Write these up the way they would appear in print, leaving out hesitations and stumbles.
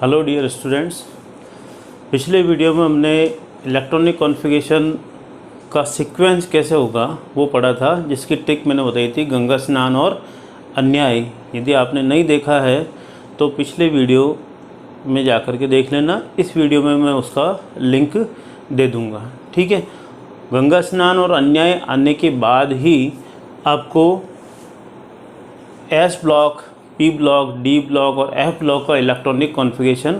Hello dear students, पिछले video में हमने इलेक्ट्रॉनिक कॉन्फ़िगरेशन का सीक्वेंस कैसे होगा वो पढ़ा था, जिसकी ट्रिक मैंने बताई थी गंगा स्नान और अन्याय। यदि आपने नहीं देखा है तो पिछले वीडियो में जा कर के देख लेना। इस वीडियो में मैं उसका लिंक दे दूँगा, ठीक है। गंगा स्नान और अन्याय आने के बाद ही आपको S block, P block, D block और एफ ब्लॉक का इलेक्ट्रॉनिक कॉन्फ़िगरेशन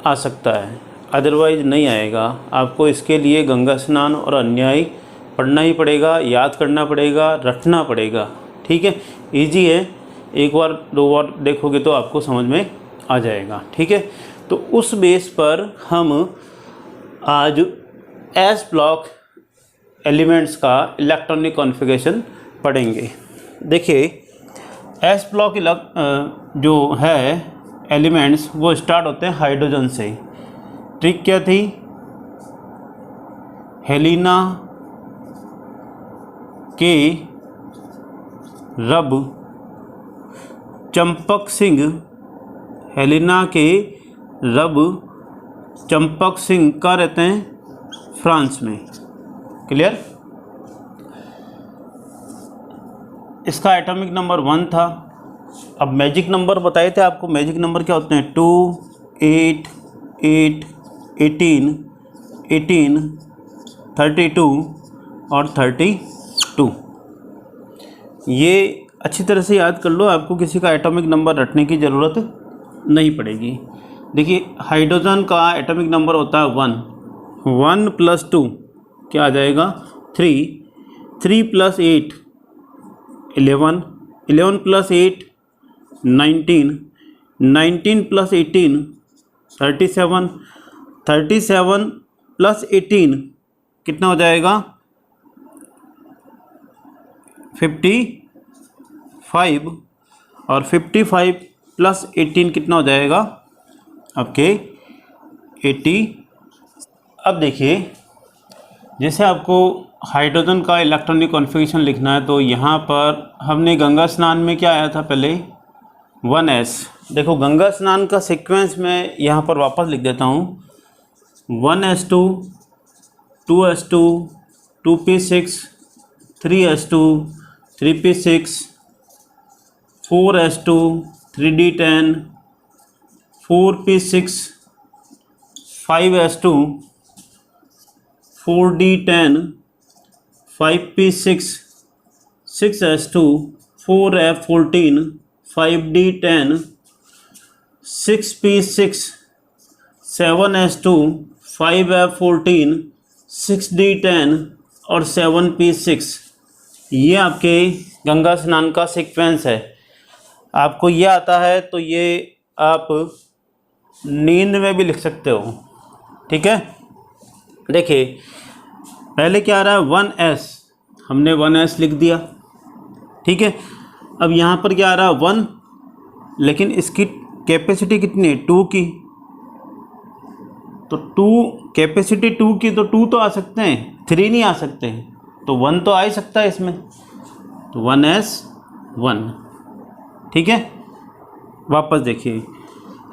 आ सकता है, अदरवाइज़ नहीं आएगा। आपको इसके लिए गंगा स्नान और अन्याय पढ़ना ही पड़ेगा, याद करना पड़ेगा, रटना पड़ेगा, ठीक है। इजी है, एक बार दो बार देखोगे तो आपको समझ में आ जाएगा, ठीक है। तो उस बेस पर हम आज एस ब्लॉक एलिमेंट्स का इलेक्ट्रॉनिक कॉन्फ़िगरेशन पढ़ेंगे। देखिए, एस ब्लॉक जो है एलिमेंट्स वो स्टार्ट होते हैं हाइड्रोजन से। ट्रिक क्या थी? हेलिना के रब चंपक सिंह, हेलिना के रब चंपक सिंह का रहते हैं फ्रांस में। क्लियर? इसका एटॉमिक नंबर 1 था। अब मैजिक नंबर बताए थे आपको। मैजिक नंबर क्या होते हैं? 2, 8, 8, 18, 18, 32 और 32। ये अच्छी तरह से याद कर लो, आपको किसी का एटॉमिक नंबर रटने की ज़रूरत नहीं पड़ेगी। देखिए, हाइड्रोजन का एटॉमिक नंबर होता है 1। 1 + 2 क्या आ जाएगा? 3। 3 + 8 11, 11 + 8 19, 19 + 18 37, 37 + 18 कितना हो जाएगा? 55। और 55 + 18 कितना हो जाएगा आपके? 80। अब देखिए, जैसे आपको हाइड्रोजन का इलेक्ट्रॉनिक कॉन्फ़िगरेशन लिखना है तो यहाँ पर हमने गंगा स्नान में क्या आया था पहले? 1s। देखो, गंगा स्नान का सीक्वेंस में यहाँ पर वापस लिख देता हूँ। 1s2, 2s2, 2p6, 3s2, 3p6, 4s2, 3d10, 4p6, 5s2, 4d10, 5p6, 6s2, 4f14, 5d10, 6p6, 7s2, 5f14, 6d10 और 7p6। ये आपके गंगा स्नान का सीक्वेंस है। आपको ये आता है तो ये आप नींद में भी लिख सकते हो, ठीक है। देखिए, पहले क्या आ रहा है? 1s, हमने 1s लिख दिया, ठीक है। अब यहाँ पर क्या आ रहा है? 1, लेकिन इसकी कैपेसिटी कितनी है? 2 की। तो 2, कैपेसिटी 2 की, तो 2 तो आ सकते हैं, 3 नहीं आ सकते। तो 1 तो आ ही सकता है इसमें। तो 1s1, ठीक है। वापस देखिए,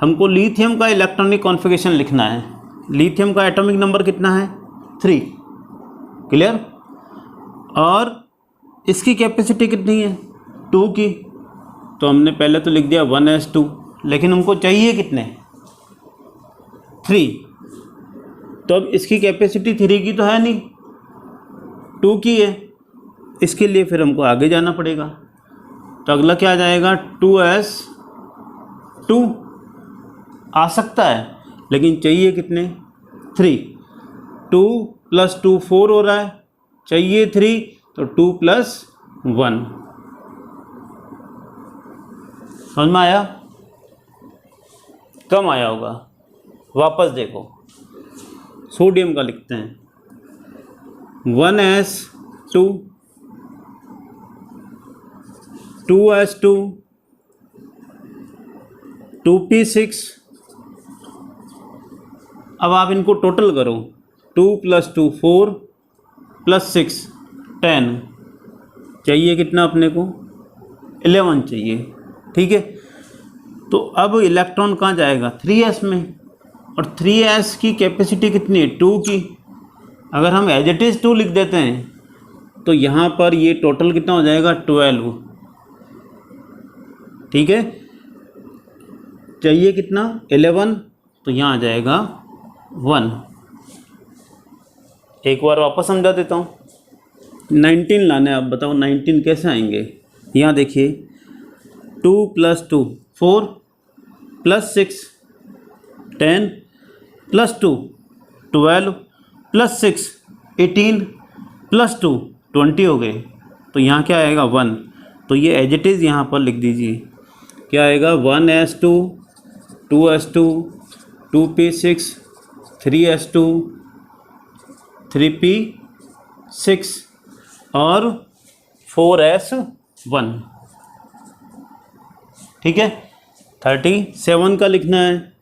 हमको लिथियम का इलेक्ट्रॉनिक कॉन्फ़िगरेशन लिखना है। लिथियम का एटॉमिक नंबर कितना है? 3। क्लियर? और इसकी कैपेसिटी कितनी है? 2 की। तो हमने पहले तो लिख दिया 1s2, लेकिन हमको चाहिए कितने? 3। तो अब इसकी कैपेसिटी 3 की तो है नहीं, 2 की है। इसके लिए फिर हमको आगे जाना पड़ेगा। तो अगला क्या आ जाएगा? 2s2 आ सकता है, लेकिन चाहिए कितने? 3। 2 + 2 4 हो रहा है, चाहिए 3, तो 2 + 1। समझ में आया? कम आया होगा। वापस देखो, सोडियम का लिखते हैं। 1s2, 2s2, 2p6। अब आप इनको टोटल करो। 2 + 2 4 + 6 10। चाहिए कितना अपने को? 11 चाहिए, ठीक है। तो अब इलेक्ट्रॉन कहाँ जाएगा, 3s में, और 3s की कैपेसिटी कितनी है, 2 की। अगर हम एज इट इज़ 2 लिख देते हैं तो यहाँ पर ये टोटल कितना हो जाएगा, 12। ठीक है, चाहिए कितना, 11, तो यहाँ आ जाएगा 1। एक बार वापस समझा देता हूँ। 19 लाना है, आप बताओ 19 कैसे आएंगे। यहाँ देखिए 2 + 2 4 + 6 10 + 2 12 + 6 18 + 2 20 हो गए। तो यहाँ क्या आएगा, 1। तो ये एज इट इज़ यहाँ पर लिख दीजिए, क्या आएगा, 1s2 2s2 2p6 3s2 3p6 और 4s1। ठीक है, 37 का लिखना है,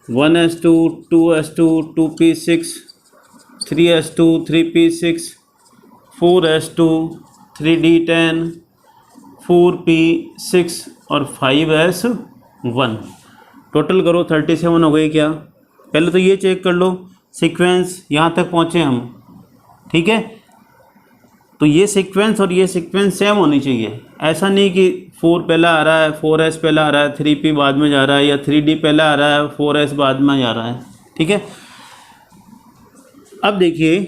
1s2 2s2 2p6 3s2 3p6 4s2 3d10 4p6 और 5s1। टोटल करो, 37 हो गई क्या। पहले तो ये चेक कर लो सीक्वेंस यहाँ तक पहुँचे हम। ठीक है, तो ये सीक्वेंस और ये सीक्वेंस सेम होनी चाहिए। ऐसा नहीं कि 4 पहला आ रहा है, 4s पहला आ रहा है, 3p बाद में जा रहा है, या 3d पहला आ रहा है, 4s बाद में जा रहा है। ठीक है, अब देखिए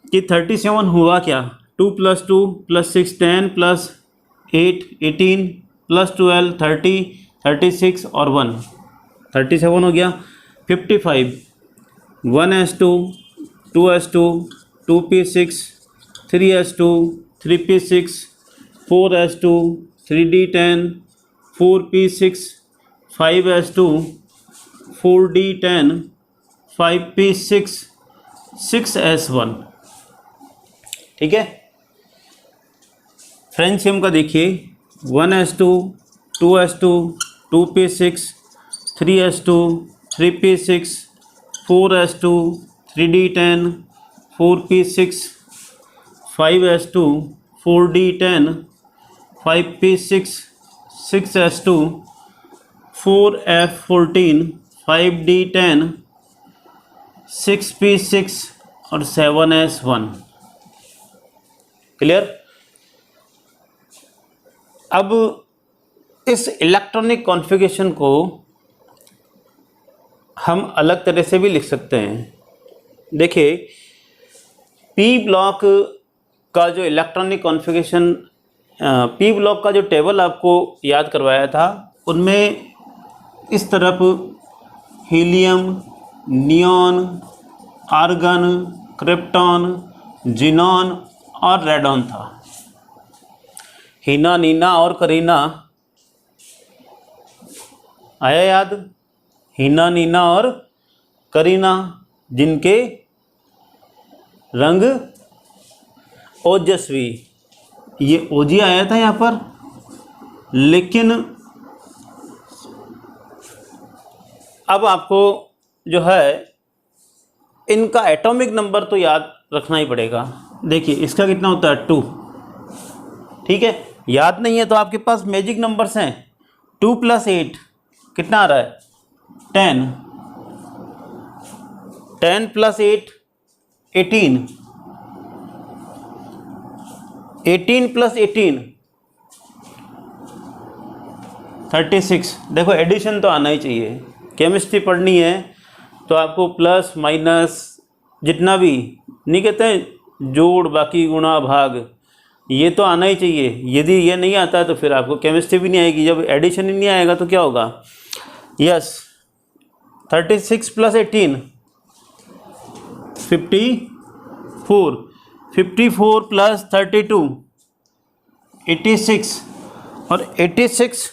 कि 37 हुआ क्या, 2 + 2 + 6 10 + 8 18 + 12 30 36 और 1 37 हो गया। 55 1s2 2s2 2p6 3s2 3p6 4s2 3d10 4p6 5s2 4d10 5p6 6s1। ठीक है, फ्रेंडशियम का देखिए 1s2 2s2 2p6 3s2 3p6 4s2 3d10 4p6 5s2 4d10 5p6 6s2 4f14 5d10 6p6 और 7s1। क्लियर। अब इस इलेक्ट्रॉनिक कॉन्फ़िगरेशन को हम अलग तरह से भी लिख सकते हैं। देखिए, पी ब्लॉक का जो इलेक्ट्रॉनिक कॉन्फ़िगरेशन, पी ब्लॉक का जो टेबल आपको याद करवाया था, उनमें इस तरफ helium, neon, argon, krypton, xenon और रेडॉन था। हीना, नीना और करीना आया याद, हीना, नीना और करीना, जिनके रंग ओजस्वी, ये ओजी आया था यहाँ पर, लेकिन अब आपको जो है इनका एटॉमिक नंबर तो याद रखना ही पड़ेगा। देखिए इसका कितना होता है, 2। ठीक है, याद नहीं है तो आपके पास मैजिक नंबर्स हैं। 2 + 8 कितना आ रहा है, 10। 10 + 8 18। 18 + 18 36। देखो एडिशन तो आना ही चाहिए। केमिस्ट्री पढ़नी है तो आपको प्लस माइनस जितना भी, नहीं कहते हैं जोड़ बाकी गुणा भाग, ये तो आना ही चाहिए। यदि ये नहीं आता तो फिर आपको केमिस्ट्री भी नहीं आएगी। जब एडिशन ही नहीं आएगा तो क्या होगा। यस, 36 + 18 54। 54 + 32 86 और 86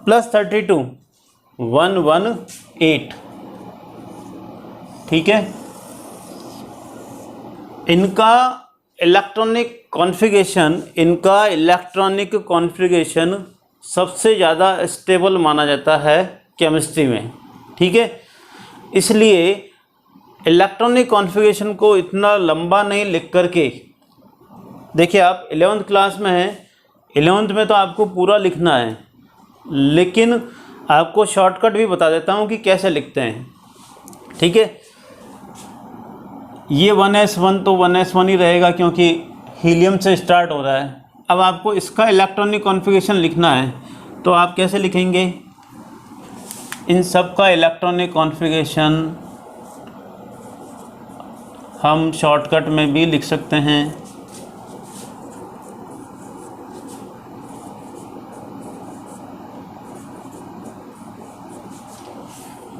+ 32 118। ठीक है, इनका इलेक्ट्रॉनिक कॉन्फ़िगरेशन सबसे ज़्यादा स्टेबल माना जाता है केमिस्ट्री में। ठीक है, इसलिए इलेक्ट्रॉनिक कॉन्फ़िगरेशन को इतना लंबा नहीं लिख करके, देखिए आप 11th क्लास में हैं, 11th में तो आपको पूरा लिखना है, लेकिन आपको शॉर्टकट भी बता देता हूँ कि कैसे लिखते हैं, ठीक है। ये 1s1 तो 1s1 ही रहेगा क्योंकि हीलियम से स्टार्ट हो रहा है। अब आपको इसका इलेक्ट्रॉनिक कॉन्फ़िगरेशन लिखना है, तो आप कैसे लिखेंगे? इन सब का इलेक्ट्रॉनिक कॉन्फ़िगरेशन हम शॉर्टकट में भी लिख सकते हैं।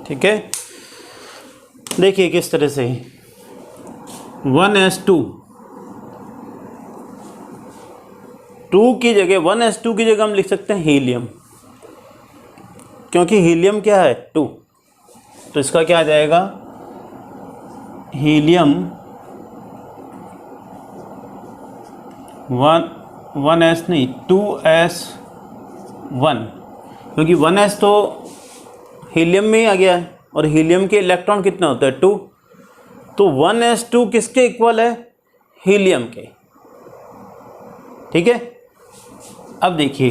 ठीक है, देखिए किस तरह से 1s2 2 की जगह 1s2 की जगह हम लिख सकते हैं हीलियम, क्योंकि हीलियम क्या है 2, तो इसका क्या आ जाएगा? हीलियम 1s नहीं 2s1, क्योंकि 1s तो हीलियम में ही आ गया है और हीलियम के इलेक्ट्रॉन कितने होते हैं 2, तो 1s2 किसके इक्वल है? हीलियम के। ठीक है, अब देखिए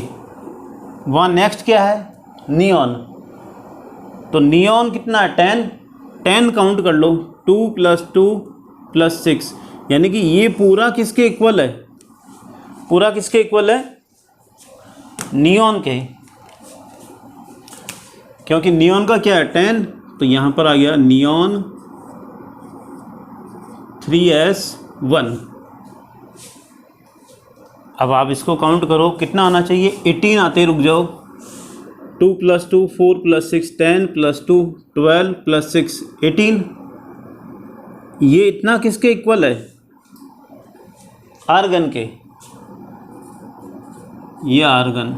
वहाँ नेक्स्ट क्या है? नियॉन। तो नियॉन कितना है? 10 काउंट कर लो, 2 + 2 + 6, यानी कि ये पूरा किसके इक्वल है? पूरा किसके इक्वल है? नियॉन के, क्योंकि नियॉन का क्या है 10, तो यहाँ पर आ गया नियॉन 3s1। अब आप इसको काउंट करो, कितना आना चाहिए? 18 आते, रुक जाओ। 2 + 2 4 + 6 10 + 2 12 + 6 18, ये इतना किसके इक्वल है? आर्गन के। ये आर्गन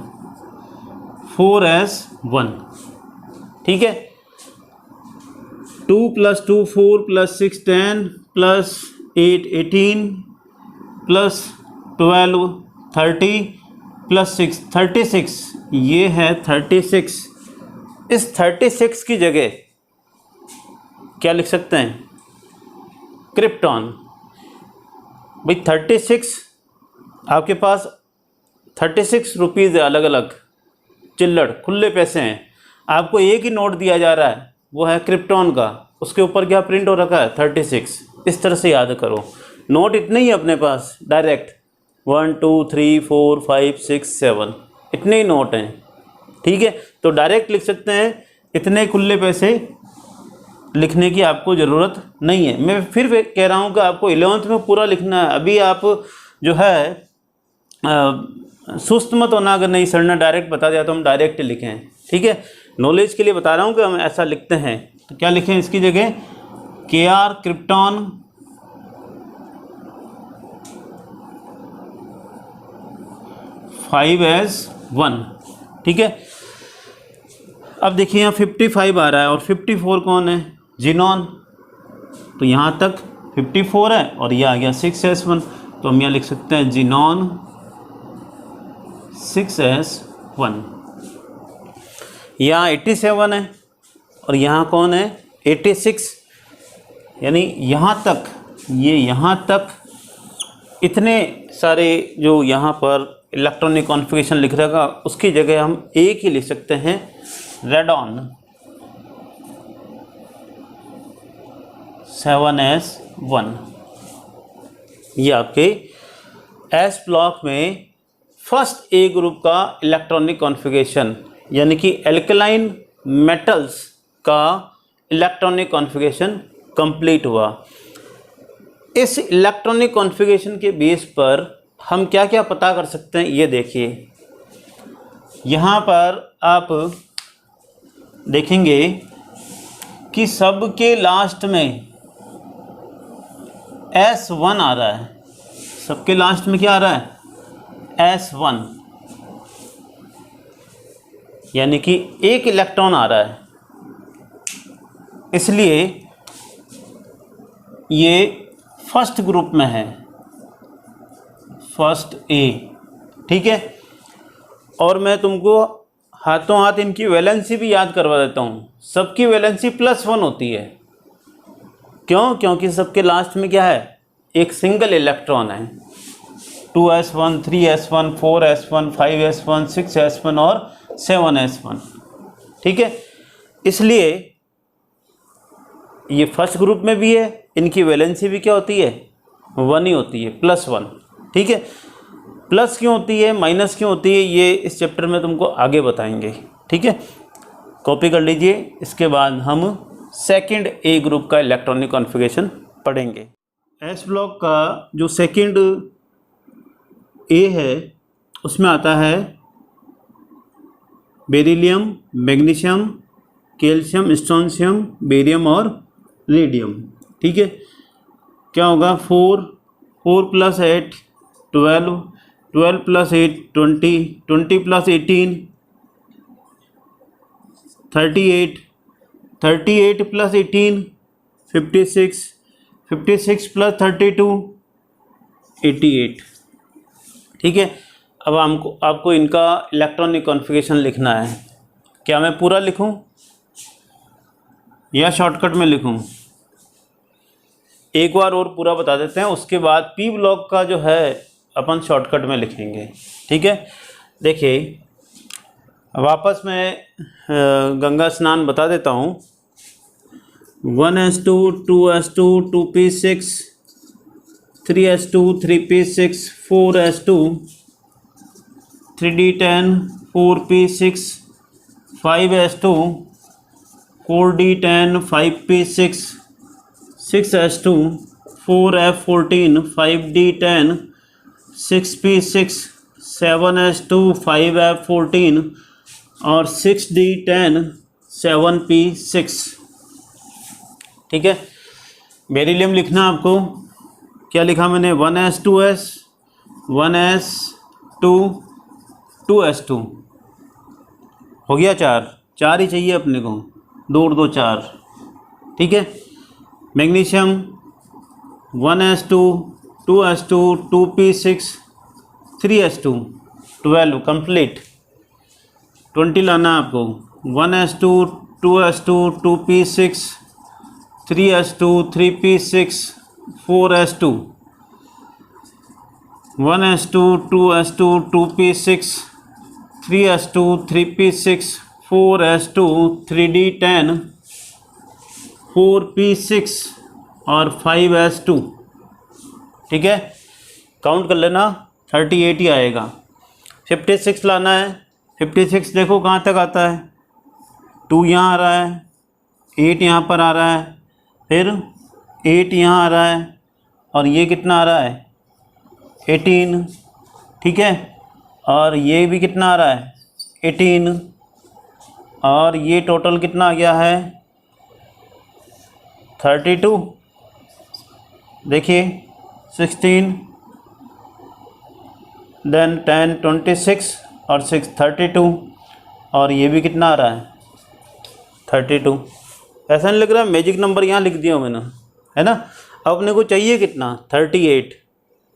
4s1। ठीक है, 2 + 2 4 + 6 10 + 8 18 + 12 30 + 6 36, ये है 36। इस 36 की जगह क्या लिख सकते हैं? क्रिप्टॉन। भाई 36 आपके पास 36 रुपीज़ है, अलग अलग चिल्लड़ खुले पैसे हैं, आपको एक ही नोट दिया जा रहा है, वो है क्रिप्टॉन का, उसके ऊपर क्या प्रिंट हो रखा है? 36। इस तरह से याद करो, नोट इतने ही अपने पास डायरेक्ट 1 2 3 4 5 6 7 इतने ही नोट हैं। ठीक है, तो डायरेक्ट लिख सकते हैं, इतने खुले पैसे लिखने की आपको ज़रूरत नहीं है। मैं फिर कह रहा हूँ कि आपको 11th में पूरा लिखना है। अभी आप जो है सुस्त मत होना, अगर नहीं सर ने डायरेक्ट बता दिया तो हम डायरेक्ट लिखें। ठीक है, नॉलेज के लिए बता रहा हूँ कि हम ऐसा लिखते हैं। तो क्या लिखें इसकी जगह? Kr krypton 5s1। ठीक है, अब देखिए यहाँ 55 आ रहा है और 54 कौन है? जिनॉन। तो यहाँ तक 54 है और ये आ गया 6s1, तो हम यहाँ लिख सकते हैं जिनॉन 6s1। यहाँ 87 है और यहाँ कौन है? 86, यानी यहाँ तक, ये यहाँ तक इतने सारे जो यहाँ पर इलेक्ट्रॉनिक कॉन्फ़िगरेशन लिख रहेगा, उसकी जगह हम एक ही लिख सकते हैं, रेडॉन 7s1। ये आपके एस ब्लॉक में फर्स्ट ए ग्रुप का इलेक्ट्रॉनिक कॉन्फ़िगरेशन, यानी कि एल्कलाइन मेटल्स का इलेक्ट्रॉनिक कॉन्फ़िगरेशन कंप्लीट हुआ। इस इलेक्ट्रॉनिक कॉन्फ़िगरेशन के बेस पर हम क्या क्या पता कर सकते हैं, ये देखिए। यहाँ पर आप देखेंगे कि सबके लास्ट में S1 आ रहा है, सबके लास्ट में क्या आ रहा है? S1, यानी कि एक इलेक्ट्रॉन आ रहा है, इसलिए ये फर्स्ट ग्रुप में है, फर्स्ट ए। ठीक है, और मैं तुमको हाथों हाथ इनकी वैलेंसी भी याद करवा देता हूँ। सबकी वैलेंसी +1 होती है। क्यों? क्योंकि सबके लास्ट में क्या है? एक सिंगल इलेक्ट्रॉन है। 2s1 3s1 4s1 5s1 6s1 और 7s1। ठीक है, इसलिए ये फर्स्ट ग्रुप में भी है, इनकी वैलेंसी भी क्या होती है, 1 ही होती है, +1। ठीक है, प्लस क्यों होती है, माइनस क्यों होती है, ये इस चैप्टर में तुमको आगे बताएंगे। ठीक है, कॉपी कर लीजिए। इसके बाद हम सेकंड ए ग्रुप का इलेक्ट्रॉनिक कॉन्फ़िगरेशन पढ़ेंगे। एस ब्लॉक का जो सेकंड ए है उसमें आता है beryllium, magnesium, calcium, strontium, barium और रेडियम। ठीक है, क्या होगा, 4 + 8 12, 12 + 8 20, 20 + 18 38, 38 + 18 56, 56 + 32 88। ठीक है, अब आपको इनका इलेक्ट्रॉनिक कॉन्फ़िगरेशन लिखना है। क्या मैं पूरा लिखूं या शॉर्टकट में लिखूं? एक बार और पूरा बता देते हैं, उसके बाद पी ब्लॉक का जो है अपन शॉर्टकट में लिखेंगे। ठीक है, देखिए वापस मैं गंगा स्नान बता देता हूँ। 1s2 2s2 2p6 3s2 3p6 4s2 3d10 4p6 5s2 4d10 5p6 6s2 4f14 5d10 6p6 7s2 5f14 और 6d10 7p6। ठीक है, बेरिलियम लिखना आपको। क्या लिखा मैंने, 1s2s 1s2 2s2 हो गया, 4 ही चाहिए अपने को, 2 और 2 4। ठीक है, magnesium 1s2 2s2 2p6 3s2 12 complete. 20 लाना आपको, 1s2 2s2 2p6 3s2 3p6 4s2 1s2 2s2 2p6 3s2 3p6 4s2 3d10 4p6 और 5s2। ठीक है, काउंट कर लेना, 38 ही आएगा। 56 लाना है। 56 देखो कहाँ तक आता है, 2 यहाँ आ रहा है, 8 यहाँ पर आ रहा है, फिर 8 यहाँ आ रहा है, और ये कितना आ रहा है, 18। ठीक है, और ये भी कितना आ रहा है, 18, और ये टोटल कितना आ गया है, 32। देखिए 16 देन 10 26 और 6 32, और ये भी कितना आ रहा है, 32। ऐसा नहीं लग रहा मैजिक नंबर यहाँ लिख दिया मैंने, है ना। अब अपने को चाहिए कितना, 38।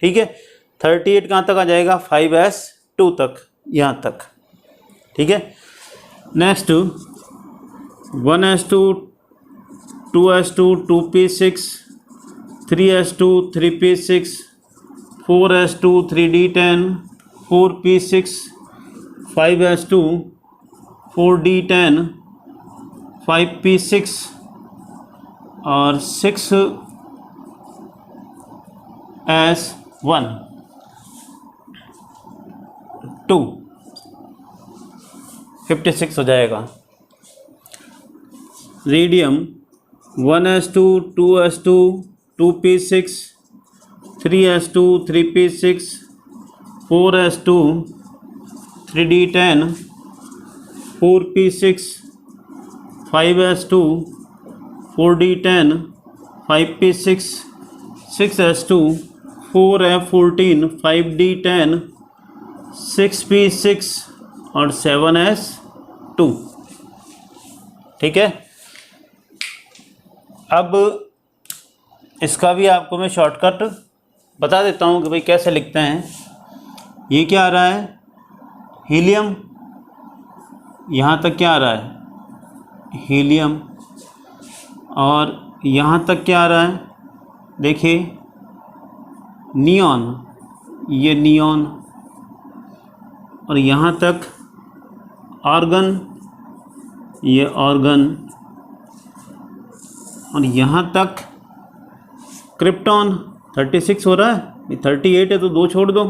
ठीक है, 38 कहाँ तक आ जाएगा, 5s2 तक, यहाँ तक। ठीक है, next 1s2 2s2 2p6 3s2 3p6 4s2 3d10 4p6 5s2 4d10 5p6 और 6s1 2 56 हो जाएगा। Radium 1s2 2s2 2p6 3s2 3p6 4s2 3d10 4p6 5s2 4d10 5p6 6s2 4f14 5d10 6p6 और 7s2। ठीक है, अब इसका भी आपको मैं शॉर्टकट बता देता हूँ कि भाई कैसे लिखते हैं। ये क्या आ रहा है, हीलियम, यहाँ तक क्या आ रहा है, हीलियम, और यहाँ तक क्या आ रहा है, देखिए नियॉन, ये नियॉन, और यहाँ तक आर्गन, ये ऑर्गन, और यहाँ तक क्रिप्टॉन 36 हो रहा है, ये 38 है तो 2 छोड़ दो।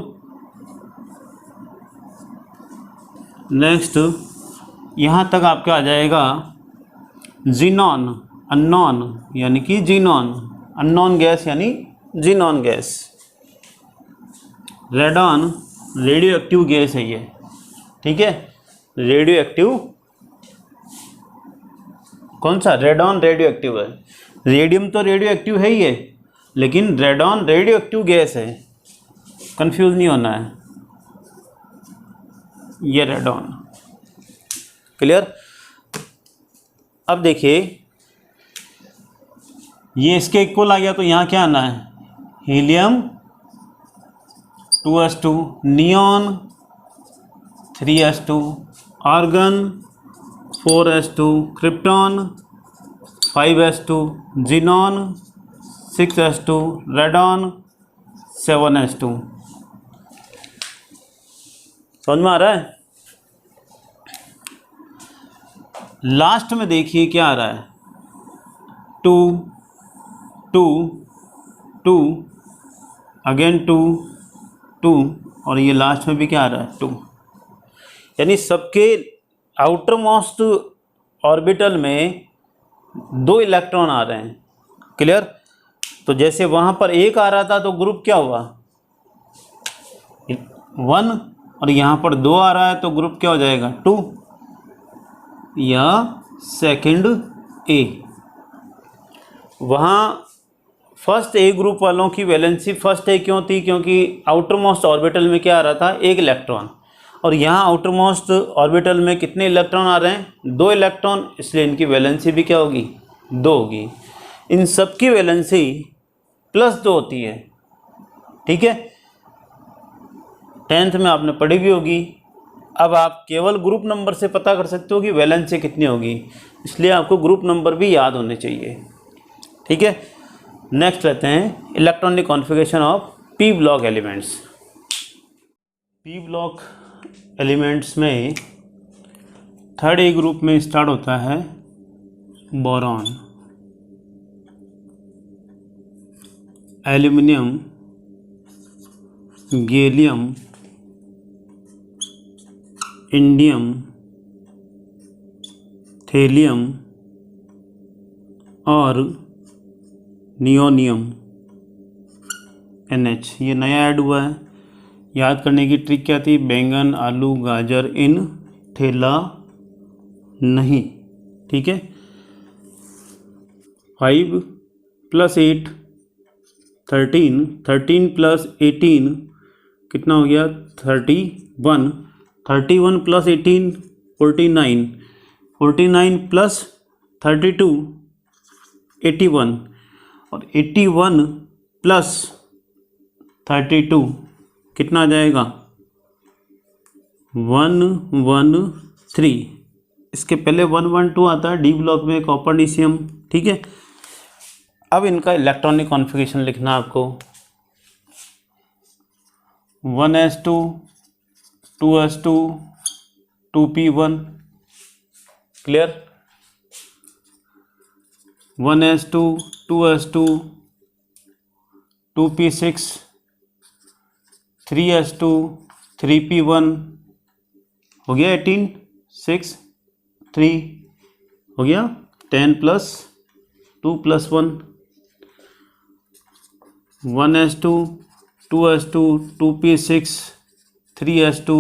नेक्स्ट यहाँ तक आपका आ जाएगा जीनॉन, अननॉन यानी कि जीनॉन, अननॉन गैस यानी xenon gas. Radon radio active gas है ये, ठीक है, रेडियो एक्टिव। कौन सा? रेडॉन रेडियो एक्टिव है। रेडियम तो रेडियो एक्टिव है ही है, लेकिन रेडॉन रेडियो एक्टिव गैस है, कंफ्यूज नहीं होना है। ये रेडॉन, क्लियर। अब देखिए ये इसके इक्वल आ गया, तो यहाँ क्या आना है? Helium 2s2, neon 3s2, argon 4s2, krypton 5s2, xenon 6s2, radon 7s2। समझ में आ रहा है? लास्ट में देखिए क्या आ रहा है, 2 2 2 अगेन 2 2, और ये लास्ट में भी क्या आ रहा है? 2। यानी सबके आउटर मोस्ट ऑर्बिटल में 2 इलेक्ट्रॉन आ रहे हैं, क्लियर। तो जैसे वहाँ पर 1 आ रहा था तो ग्रुप क्या हुआ? 1, और यहाँ पर 2 आ रहा है तो ग्रुप क्या हो जाएगा? 2, या सेकंड ए। वहाँ फर्स्ट ए ग्रुप वालों की वैलेंसी फर्स्ट ए क्यों थी? क्योंकि आउटर मोस्ट ऑर्बिटल में क्या आ रहा था? 1 इलेक्ट्रॉन, और यहाँ आउटर मोस्ट ऑर्बिटल में कितने इलेक्ट्रॉन आ रहे हैं? 2 इलेक्ट्रॉन, इसलिए इनकी वैलेंसी भी क्या होगी? 2 होगी। इन सब की वैलेंसी +2 होती है, ठीक है, 10th में आपने पढ़ी भी होगी। अब आप केवल ग्रुप नंबर से पता कर सकते हो कि वैलेंसी कितनी होगी, इसलिए आपको ग्रुप नंबर भी याद होने चाहिए, ठीक है। नेक्स्ट लेते हैं electronic configuration of P block elements. P block elements में थर्ड ए ग्रुप में स्टार्ट होता है boron, aluminium, gallium, indium, thallium और नियोनियम NH। ये नया ऐड हुआ है। याद करने की ट्रिक क्या थी? बैंगन, आलू, गाजर इन ठेला नहीं, ठीक है। 5 + 8 13, 13 + 18 कितना हो गया? 31, 31 + 18 49, 49 + 32 81, और 81 + 32 कितना आ जाएगा? 113। इसके पहले 112 आता है डी ब्लॉक में, कॉपर्निशियम, ठीक है। अब इनका इलेक्ट्रॉनिक कॉन्फ़िगरेशन लिखना आपको। 1s2 2s2 2p1, clear. 1s2 2s2 2p6 3s2 3p1 हो गया 18 6 3 हो गया 10 + 2 + 1 1s2 2s2 2p6 3s2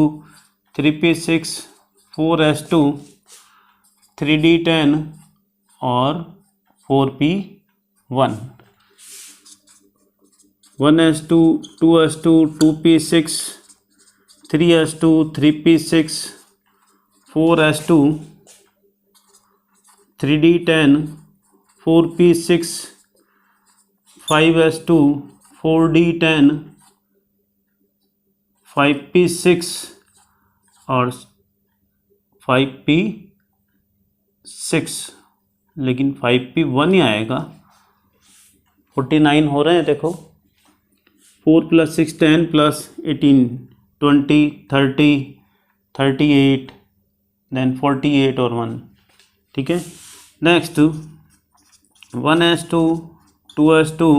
3p6 4s2 3d10 और 4p1। 1s2 2s2 2p6 3s2 3p6 4s2 3d10 4p6 5s2 4d10 5p6 और 5p6, लेकिन 5p1 ही आएगा। 49 हो रहे हैं, देखो 4 + 6 10 + 18 20 30 38 देन 48 और 1 ठीक है। Next 1s2 2s2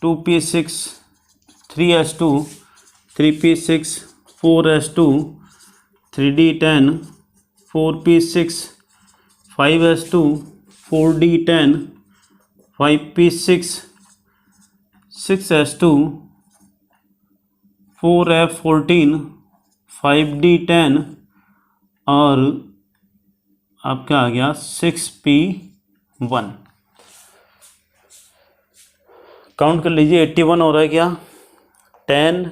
2p6 3s2 3p6 4s2 3d10 4p6 5s2 4d10 5p6 6s2 4f14 5d10 और आपका आ गया 6p1। काउंट कर लीजिए, 81 हो रहा है क्या? 10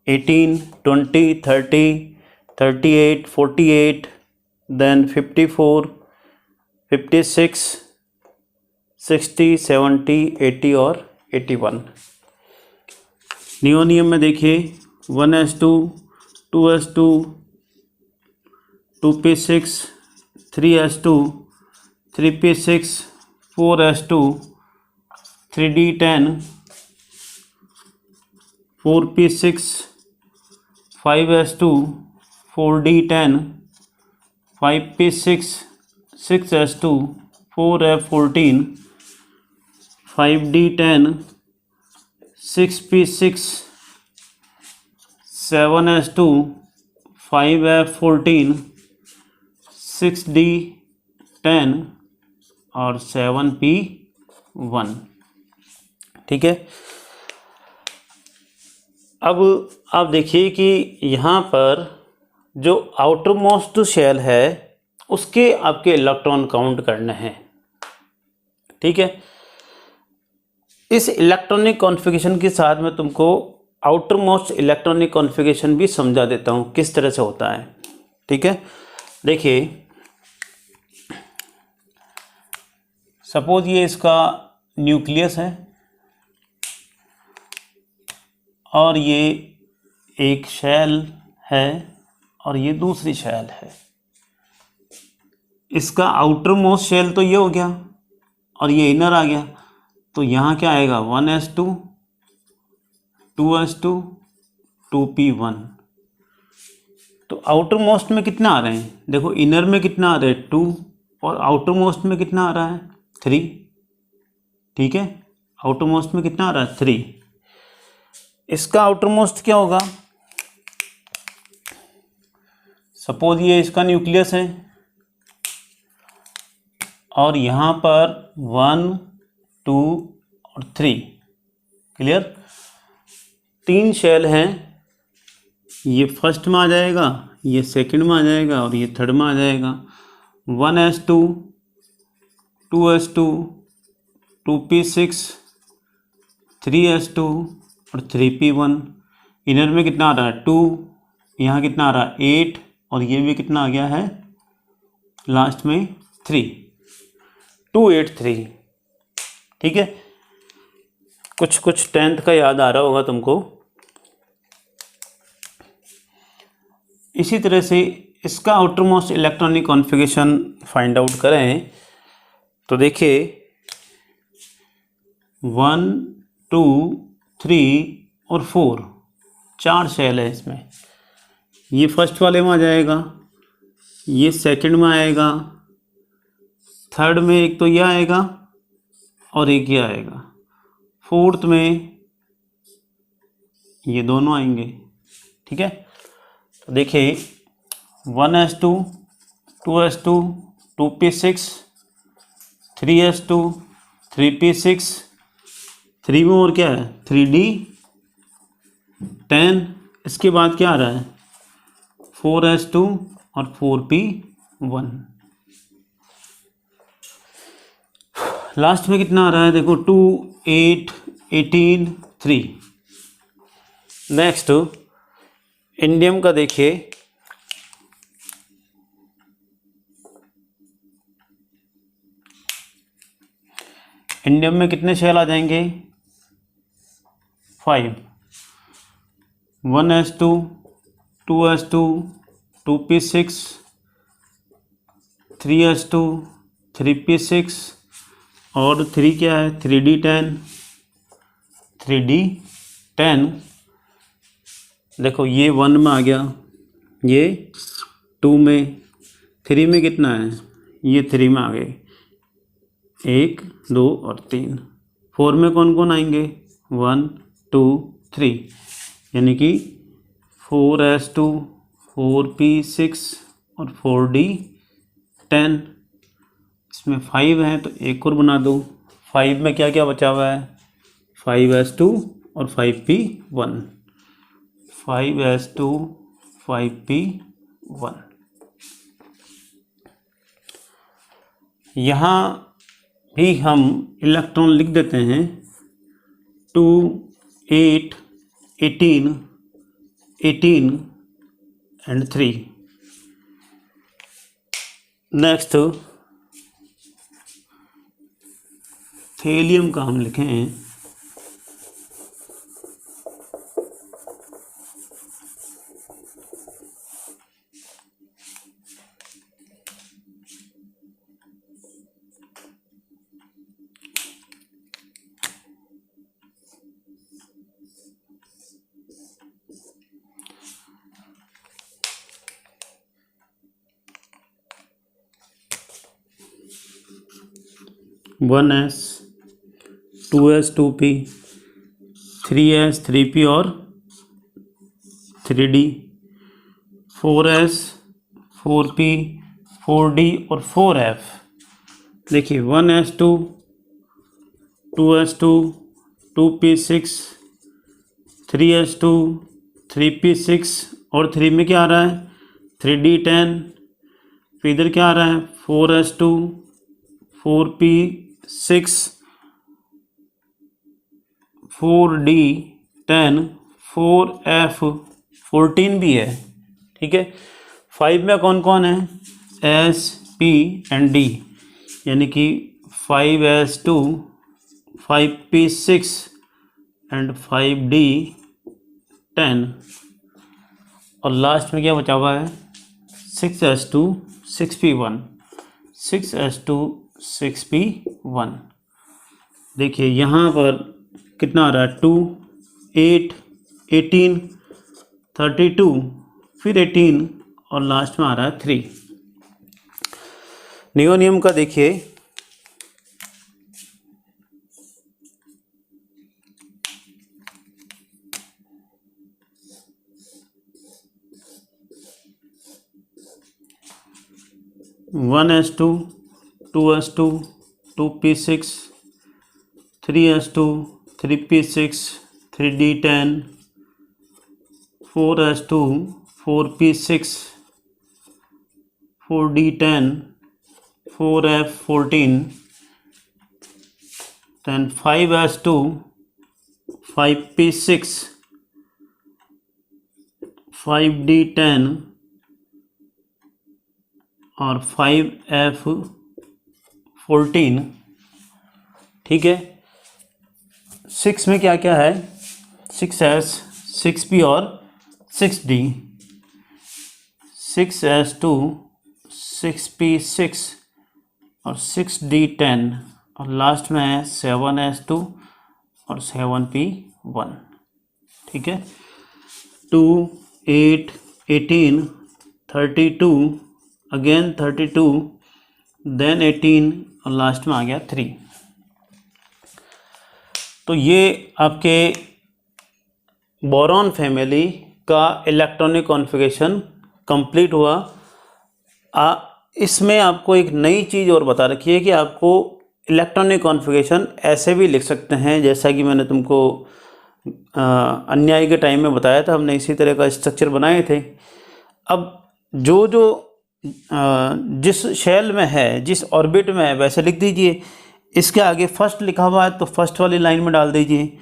18 20 30 38 48 देन 54 56 60 70 80 और 81। नियो नियम में देखिए 1s2 2s2 2p6 3s2 3p6 4s2 3d10 4p6 5s2 4d10 5p6 6s2 4f14 5d10 6p6 7s2 5f14 6d10 और 7p1। ठीक है। अब आप देखिए कि यहाँ पर जो आउटर मोस्ट शेल है उसके आपके इलेक्ट्रॉन काउंट करने हैं। ठीक है। इस इलेक्ट्रॉनिक कॉन्फ़िगरेशन के साथ मैं तुमको आउटर मोस्ट इलेक्ट्रॉनिक कॉन्फ़िगरेशन भी समझा देता हूँ किस तरह से होता है। ठीक है। देखिए सपोज ये इसका न्यूक्लियस है और ये एक शेल है और ये दूसरी शेल है। इसका आउटर मोस्ट शेल तो ये हो गया और ये इनर आ गया, तो यहाँ क्या आएगा 1s2 2s2 2p1। तो आउटर मोस्ट में कितना आ रहे हैं? देखो इनर में कितना आ रहा है 2 और आउटर मोस्ट में कितना आ रहा है 3। ठीक है। आउटर मोस्ट में कितना आ रहा है 3। इसका आउटर मोस्ट क्या होगा? सपोज ये इसका न्यूक्लियस है और यहाँ पर 1 2 और 3। क्लियर? 3 शेल हैं, ये फर्स्ट में आ जाएगा, ये सेकंड में आ जाएगा और ये थर्ड में आ जाएगा। 1s2 2s2 2p6 3s2 और 3p1। इनर में कितना आ रहा है 2, यहाँ कितना आ रहा है 8 और ये भी कितना आ गया है लास्ट में 3, 2 8 3। ठीक है। कुछ 10th का याद आ रहा होगा तुमको। इसी तरह से इसका outer most electronic configuration find out करें तो देखिए 1 2 3 और 4 4 शेल है इसमें। ये फर्स्ट वाले में आ जाएगा, ये सेकंड में आएगा, थर्ड में एक तो ये आएगा और एक ये आएगा, फोर्थ में ये दोनों आएंगे। ठीक है। तो देखिए 1s2 2s2 2p6 3s2 3p6 3 में और क्या है 3d10। इसके बाद क्या आ रहा है 4s2 और 4p1। लास्ट में कितना आ रहा है देखो 2 8 18 3। नेक्स्ट इंडियम का देखिए इंडियम में कितने शेल आ जाएंगे 5। 1s2 2s2 2p6 3s2 3p6 और 3 क्या है 3d10 3d10। देखो ये 1 में आ गया, ये 2 में, 3 में कितना है, ये 3 में आ गए, 1 2 और 3। 4 में कौन कौन आएंगे, 1 2 3, यानी कि 4s2 4p6 और 4d10। इसमें 5 है तो एक और बना दो। 5 में क्या क्या बचा हुआ है, 5s2 और 5p1, 5s2 5p1। यहाँ भी हम इलेक्ट्रॉन लिख देते हैं 2 8 18 18 एंड 3। नेक्स्ट थेलियम का हम लिखें 1s 2s 2p 3s 3p और 3d, 4s 4p 4d और 4f। देखिए 1s2 2s2 2p6 3s2 3p6 और 3 में क्या आ रहा है, 3d10। फिर इधर क्या आ रहा है, 4s2 4p6 4d10 4f14 भी है, ठीक है। 5 में कौन कौन है, s p एंड d, यानी कि 5s2 5p6 एंड 5d10। और लास्ट में क्या बचा हुआ है, 6s2 6p1 6s2 6p1। देखिए यहाँ पर कितना आ रहा है, 2 8 18 32 फिर 18 और लास्ट में आ रहा है 3। नियोनियम का देखिए 1s2 2s2 2p6 3s2 3p6 3d10 4s2 4p6 4d10 4f14, then 5s2 5p6 5d10 और 5f14, ठीक है। 6 में क्या क्या है, 6s 6p और 6d, 6s2 6p6 और 6d10 और लास्ट में है 7s2 और 7p1, ठीक है। 2 8 18 32 अगेन 32 देन 18 और लास्ट में आ गया 3। तो ये आपके बोरॉन फैमिली का इलेक्ट्रॉनिक कॉन्फ़िगरेशन कंप्लीट हुआ। इसमें आपको एक नई चीज़ और बता रखी है कि आपको इलेक्ट्रॉनिक कॉन्फ़िगरेशन ऐसे भी लिख सकते हैं, जैसा कि मैंने तुमको अन्यायी के टाइम में बताया था, हमने इसी तरह का स्ट्रक्चर बनाए थे। अब जो जो जिस शेल में है, जिस ऑर्बिट में है, वैसे लिख दीजिए। इसके आगे फर्स्ट लिखा हुआ है तो फर्स्ट वाली लाइन में डाल दीजिए।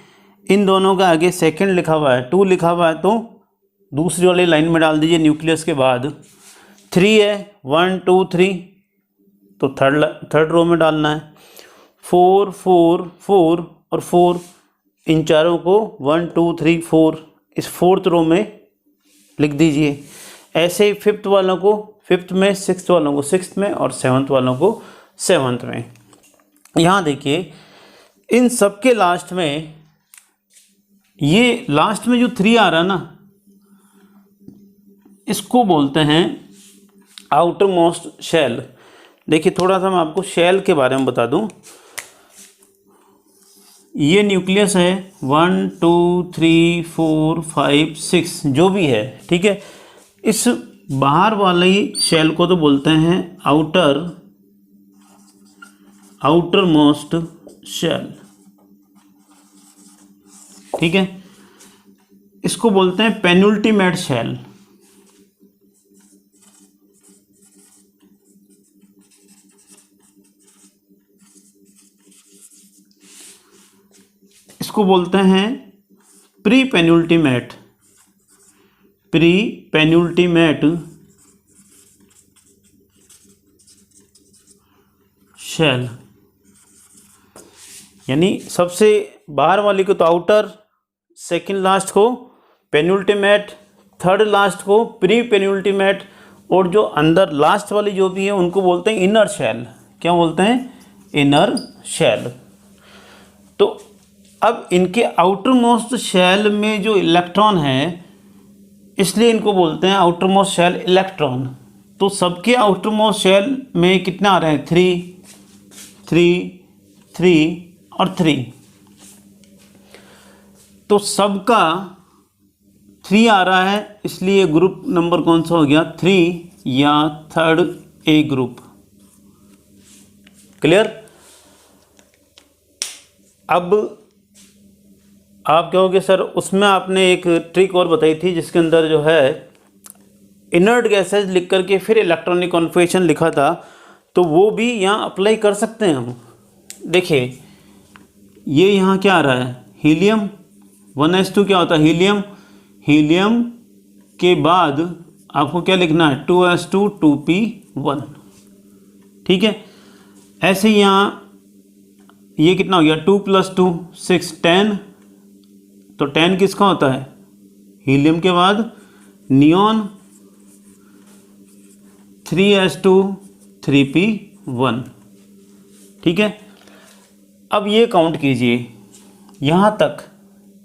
इन दोनों के आगे सेकंड लिखा हुआ है, 2 लिखा हुआ है तो दूसरी वाली लाइन में डाल दीजिए न्यूक्लियस के बाद। 3 है 1 2 3 तो थर्ड रो में डालना है। 4 4 4 और 4, इन चारों को 1 2 3 4 इस फोर्थ रो में लिख दीजिए। ऐसे ही फिफ्थ वालों को फिफ्थ में, सिक्स्थ वालों को सिक्स्थ में और सेवन्थ वालों को सेवन्थ में। यहाँ देखिए इन सब के लास्ट में, ये लास्ट में जो 3 आ रहा है ना, इसको बोलते हैं आउटर मोस्ट शेल। देखिए थोड़ा सा मैं आपको शेल के बारे में बता दूं। ये न्यूक्लियस है 1 2 3 4 5 6 जो भी है, ठीक है। इस बाहर वाली शेल को तो बोलते हैं आउटर मोस्ट शेल, ठीक है। इसको बोलते हैं पेनुल्टीमेट शेल। इसको बोलते हैं प्री पेनुल्टीमेट शेल। यानी सबसे बाहर वाली को तो आउटर, सेकंड लास्ट को पेनुल्टीमेट, थर्ड लास्ट को प्री पेनुल्टीमेट, और जो अंदर लास्ट वाली जो भी है उनको बोलते हैं इनर शेल। क्या बोलते हैं? Inner shell. तो अब इनके आउटर मोस्ट शेल में जो इलेक्ट्रॉन है, इसलिए इनको बोलते हैं आउटर मोस्ट शेल इलेक्ट्रॉन। तो सबके आउटर मोस्ट शेल में कितना आ रहे हैं? 3 3 3 और 3। तो सबका 3 आ रहा है, इसलिए ग्रुप नंबर कौन सा हो गया? 3 या थर्ड ए ग्रुप। क्लियर? अब आप कहोगे सर उसमें आपने एक ट्रिक और बताई थी जिसके अंदर जो है इनर्ट गैसेज लिख करके फिर इलेक्ट्रॉनिक कॉन्फ़िगरेशन लिखा था, तो वो भी यहाँ अप्लाई कर सकते हैं हम। देखिए ये यहाँ क्या आ रहा है? हीलियम 1s2 क्या होता है? हीलियम के बाद आपको क्या लिखना है? 2s2 2p1, ठीक है। ऐसे यहाँ ये कितना हो गया? 2 + 2 6 10। तो 10 किसका होता है? हीलियम के बाद नियॉन 3s2 3p1, ठीक है। अब ये काउंट कीजिए यहाँ तक,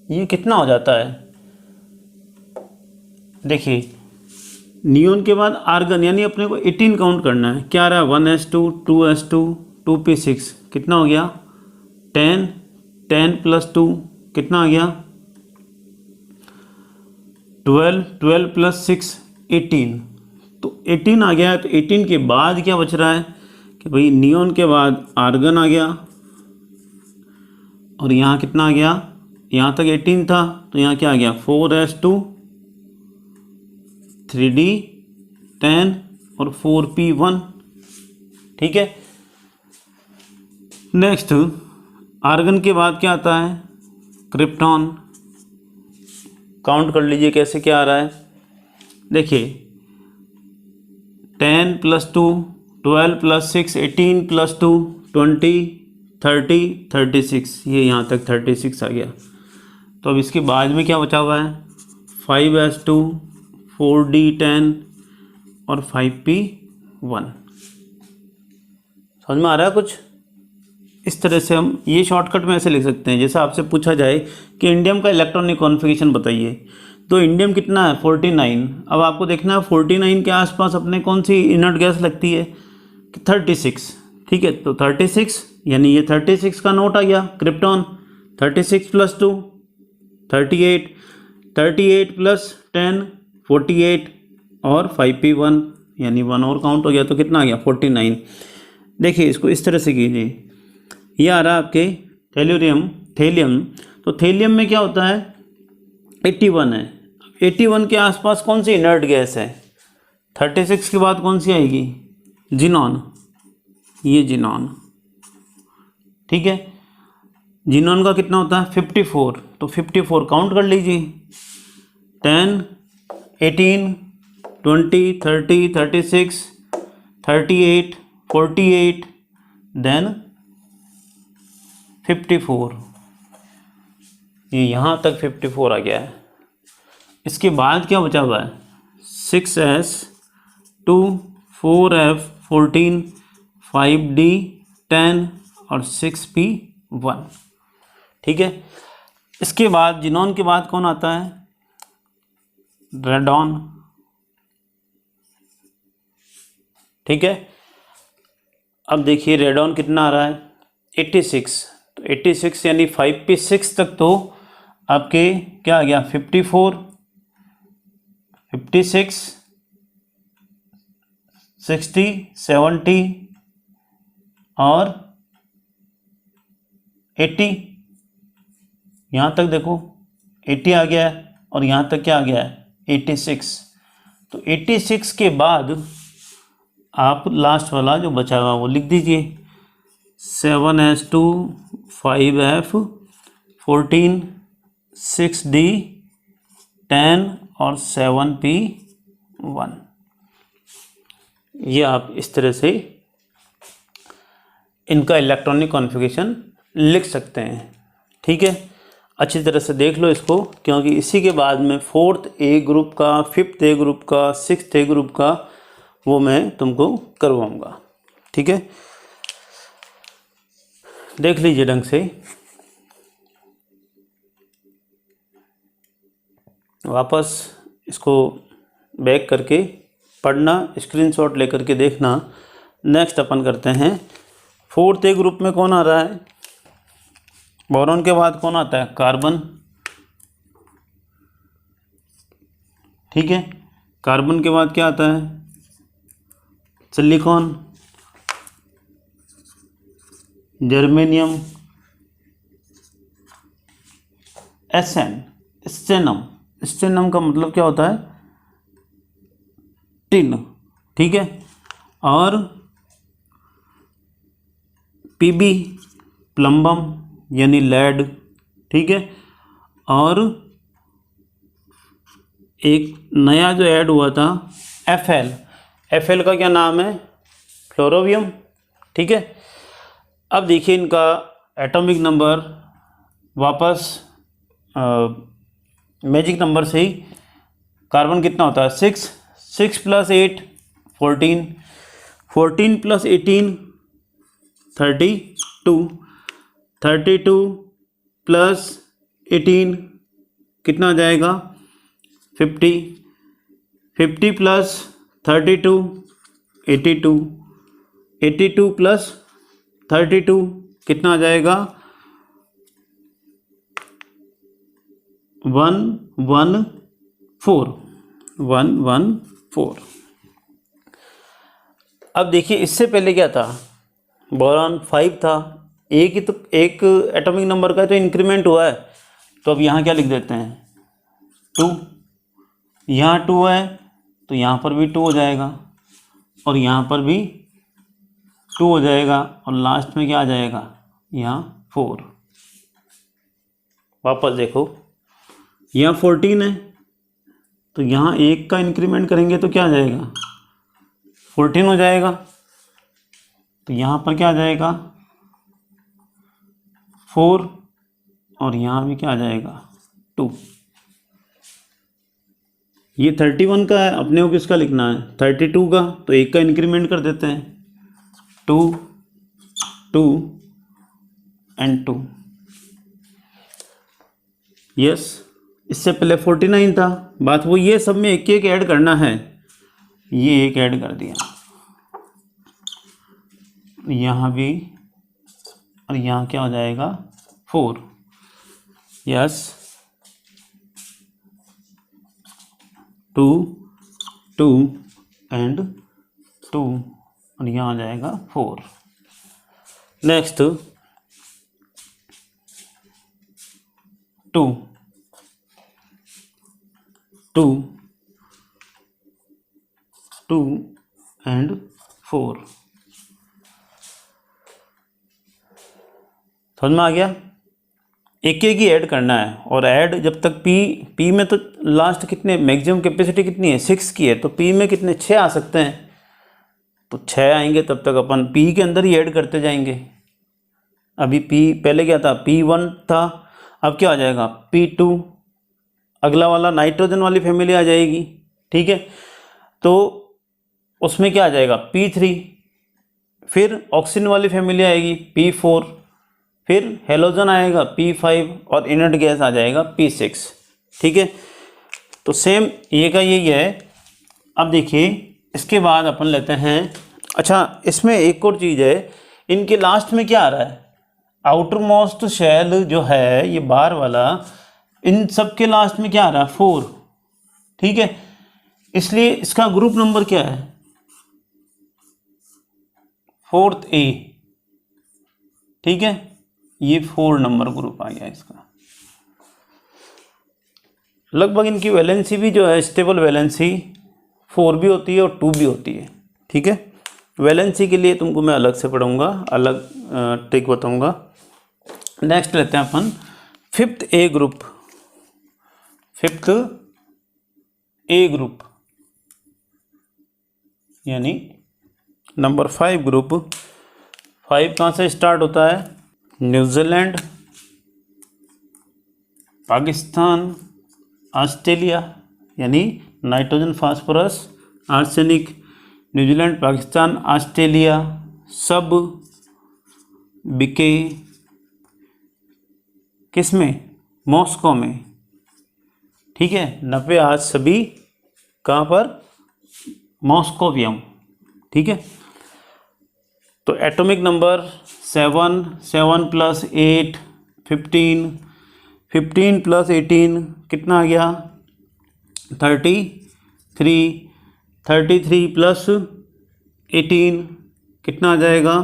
ये कितना हो जाता है? देखिए नियॉन के बाद आर्गन, यानी अपने को 18 काउंट करना है। क्या रहा? 1s2 2s2 2p6, कितना हो गया? 10 10 + 2 कितना आ गया? 12 12 + 6 18। तो 18 आ गया है। तो 18 के बाद क्या बच रहा है कि भाई नियॉन के बाद आर्गन आ गया, और यहाँ कितना आ गया? यहाँ तक 18 था, तो यहाँ क्या आ गया? 4s2 3d10 और 4p1, ठीक है। नेक्स्ट आर्गन के बाद क्या आता है? क्रिप्टॉन। काउंट कर लीजिए कैसे क्या आ रहा है। देखिए 10 + 2 12 + 6 18 + 2 20 30 36, ये यहाँ तक 36 आ गया। तो अब इसके बाद में क्या बचा हुआ है? 5s2 4d10 और 5p1। समझ में आ रहा है कुछ? इस तरह से हम ये शॉर्टकट में ऐसे लिख सकते हैं, जैसे आपसे पूछा जाए कि इंडियम का इलेक्ट्रॉनिक कॉन्फ़िगरेशन बताइए, तो इंडियम कितना है? 49। अब आपको देखना है 49 के आसपास अपने कौन सी इनर्ट गैस लगती है? 36, ठीक है। तो 36 यानी ये 36 का नोट आ गया क्रिप्टॉन। 36 + 2 38, 38 + 10 48 और 5p1 यानी 1 और काउंट हो गया, तो कितना आ गया? 49। देखिए इसको इस तरह से कीजिए। ये आ रहा है आपके थेलियम। तो थेलियम में क्या होता है? 81 है। 81 के आसपास कौन सी इनर्ट गैस है? 36 के बाद कौन सी आएगी? जिनॉन। ये जिनॉन, ठीक है। जिनॉन का कितना होता है? 54। तो 54 काउंट कर लीजिए। 10 18 20 30 36 38 48 देन 54। ये यहाँ तक 54 आ गया है। इसके बाद क्या बचा हुआ है? 6s 2 4f 14 5d 10 और 6p1, ठीक है। इसके बाद जिनॉन के बाद कौन आता है? रेडॉन। ठीक है। अब देखिए रेडॉन कितना आ रहा है 86, तो 86 यानी 5p6 तक तो आपके क्या आ गया 54, 56, 60, 70 और 80, यहाँ तक देखो 80 आ गया है और यहाँ तक क्या आ गया है 86। तो 86 के बाद आप लास्ट वाला जो बचा हुआ वो लिख दीजिए 7s2 5f 14 6d 10 और 7p1। ये आप इस तरह से इनका इलेक्ट्रॉनिक कॉन्फ़िगरेशन लिख सकते हैं। ठीक है, अच्छी तरह से देख लो इसको, क्योंकि इसी के बाद में 4th ए ग्रुप का, 5th ए ग्रुप का, 6th ए ग्रुप का वो मैं तुमको करवाऊँगा। ठीक है, देख लीजिए ढंग से। वापस इसको बैक करके पढ़ना, स्क्रीनशॉट लेकर के देखना। नेक्स्ट अपन करते हैं 4th ए ग्रुप में कौन आ रहा है, बोरॉन के बाद कौन आता है, कार्बन। ठीक है, कार्बन के बाद क्या आता है, silicon, germanium, SN, stannum. Stannum का मतलब क्या होता है, टिन। ठीक है, और पीबी, प्लम्बम यानी लेड। ठीक है, और एक नया जो ऐड हुआ था एफएल, एफएल का क्या नाम है, फ्लोरोवियम। ठीक है, अब देखिए इनका एटॉमिक नंबर वापस मैजिक नंबर से ही। कार्बन कितना होता है 6, 6 + 8 14, 14 + 18 32, 32 + 18 कितना आ जाएगा 50, 50 + 32 82, 82 + 32 कितना आ जाएगा 114, 114। अब देखिए इससे पहले क्या था, बोरॉन 5 था, एक ही तो एक एटॉमिक नंबर का तो इंक्रीमेंट हुआ है। तो अब यहाँ क्या लिख देते हैं 2, यहाँ 2 है तो यहाँ पर भी 2 हो जाएगा और यहाँ पर भी 2 हो जाएगा और लास्ट में क्या आ जाएगा यहाँ 4। वापस देखो यहाँ 14 है तो यहाँ एक का इंक्रीमेंट करेंगे तो क्या आ जाएगा 14 हो जाएगा। तो यहाँ पर क्या आ जाएगा 4 और यहाँ भी क्या आ जाएगा 2। ये 31 का है, अपने को किसका लिखना है 32 का, तो एक का इंक्रीमेंट कर देते हैं 2 2 एंड 2। यस, इससे पहले 49 था, बात वो ये सब में एक एक ऐड करना है। ये एक ऐड कर दिया, यहाँ भी, और यहाँ क्या हो जाएगा 4। यस, 2 2 एंड 2 और यहाँ आ जाएगा 4। Next 2 2 2 and 4। समझ में आ गया, एक एक ही ऐड करना है। और ऐड जब तक पी में तो लास्ट कितने मैक्सिमम कैपेसिटी कितनी है 6 की है, तो पी में कितने 6 आ सकते हैं, तो 6 आएंगे तब तक अपन पी के अंदर ही ऐड करते जाएंगे। अभी पी पहले क्या था P1 था, अब क्या आ जाएगा P2, अगला वाला नाइट्रोजन वाली फैमिली आ जाएगी। ठीक है, तो उसमें क्या आ जाएगा P3, फिर ऑक्सीजन वाली फैमिली आएगी P4, फिर हेलोजन आएगा P5 और इनर्ट गैस आ जाएगा P6। ठीक है, तो सेम ये का यही है। अब देखिए इसके बाद अपन लेते हैं अच्छा, इसमें एक और चीज़ है, इनके लास्ट में क्या आ रहा है, आउटर मोस्ट शेल जो है ये बाहर वाला, इन सब के लास्ट में क्या आ रहा है, 4। ठीक है, इसलिए इसका ग्रुप नंबर क्या है, 4th A। ठीक है, ये 4 नंबर ग्रुप आ गया इसका। लगभग इनकी वैलेंसी भी जो है, स्टेबल वैलेंसी 4 भी होती है और 2 भी होती है। ठीक है, वैलेंसी के लिए तुमको मैं अलग से पढ़ाऊँगा, अलग ट्रिक बताऊँगा। नेक्स्ट लेते हैं अपन 5th A group. 5th A group यानी नंबर 5 ग्रुप। 5 कहाँ से स्टार्ट होता है, न्यूजीलैंड, पाकिस्तान, ऑस्ट्रेलिया, यानी nitrogen, phosphorus, arsenic, New Zealand, Pakistan, Australia सब बिके किस में, मॉस्को में। ठीक है, 90 आज सभी कहाँ पर, मॉस्कोवियम। ठीक है, तो एटॉमिक नंबर 7, 7 + 8 15, 15 + 18 कितना आ गया, 33, 33 + 18 कितना आ जाएगा,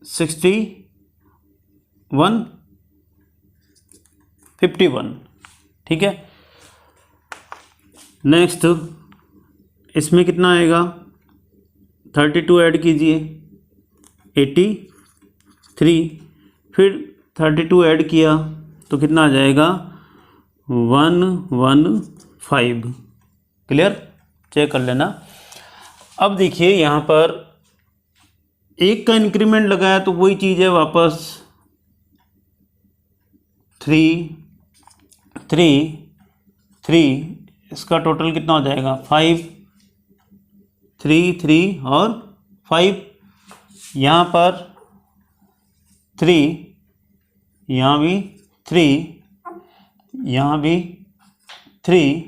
61, 51। ठीक है, नेक्स्ट इसमें कितना आएगा, 32 ऐड कीजिए, 83, फिर 32 ऐड किया तो कितना आ जाएगा, 115। क्लियर, चेक कर लेना। अब देखिए यहाँ पर एक का इंक्रीमेंट लगाया तो वही चीज़ है वापस, 3, 3, 3, इसका टोटल कितना हो जाएगा, 5, 3, 3 और 5। यहाँ पर 3, यहाँ भी 3, यहाँ भी 3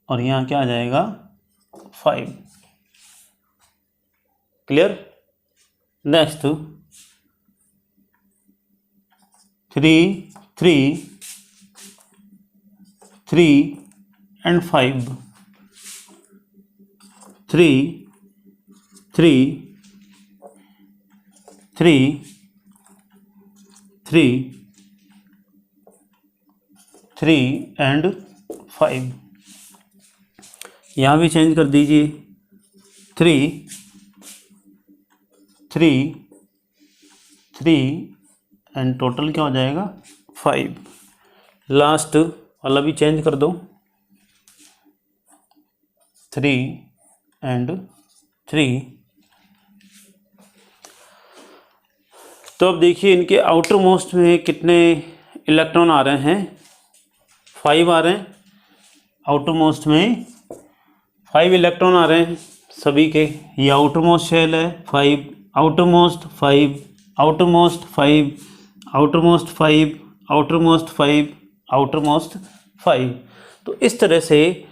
और यहाँ क्या आ जाएगा, 5। Clear, next 3, 3, 3 and 5, 3, 3, 3, 3, 3 and 5। यहाँ भी चेंज कर दीजिए, 3, 3, 3 एंड टोटल क्या हो जाएगा, 5। लास्ट वाला भी चेंज कर दो, 3 and 3। तो अब देखिए इनके आउटर मोस्ट में कितने इलेक्ट्रॉन आ रहे हैं, 5 आ रहे हैं। आउटर मोस्ट में 5 इलेक्ट्रॉन आ रहे हैं सभी के। ये आउटर मोस्ट शेल है, 5 outer most, 5 outer most, 5 outer most, 5 outer most, 5 outer most, 5। तो इस तरह से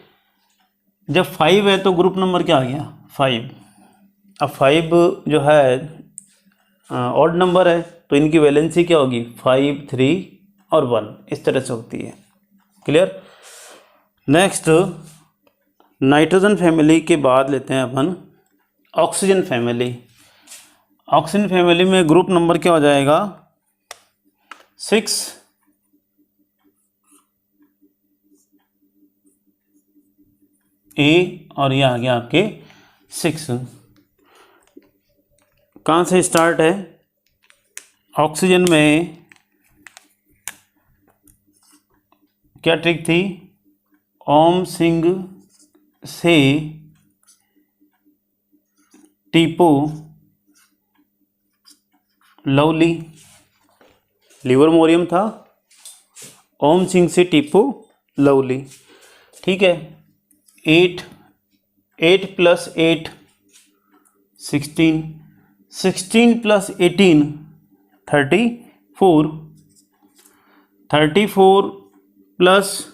जब 5 है तो ग्रुप नंबर क्या आ गया, 5। अब 5 जो है ऑड नंबर है तो इनकी वैलेंसी क्या होगी, 5, 3 और 1, इस तरह से होती है। क्लियर, नेक्स्ट नाइट्रोजन फैमिली के बाद लेते हैं अपन ऑक्सीजन फैमिली। ऑक्सीजन फैमिली में ग्रुप नंबर क्या हो जाएगा, 6, ए और ये आ गया आपके 6। कहाँ से स्टार्ट है, ऑक्सीजन में क्या ट्रिक थी, ओम सिंह से टीपू लवली, लिवरमोरियम था, ओम सिंह से टीपू लवली। ठीक है, 8 + 8 16, 16 + 18 34, 34 +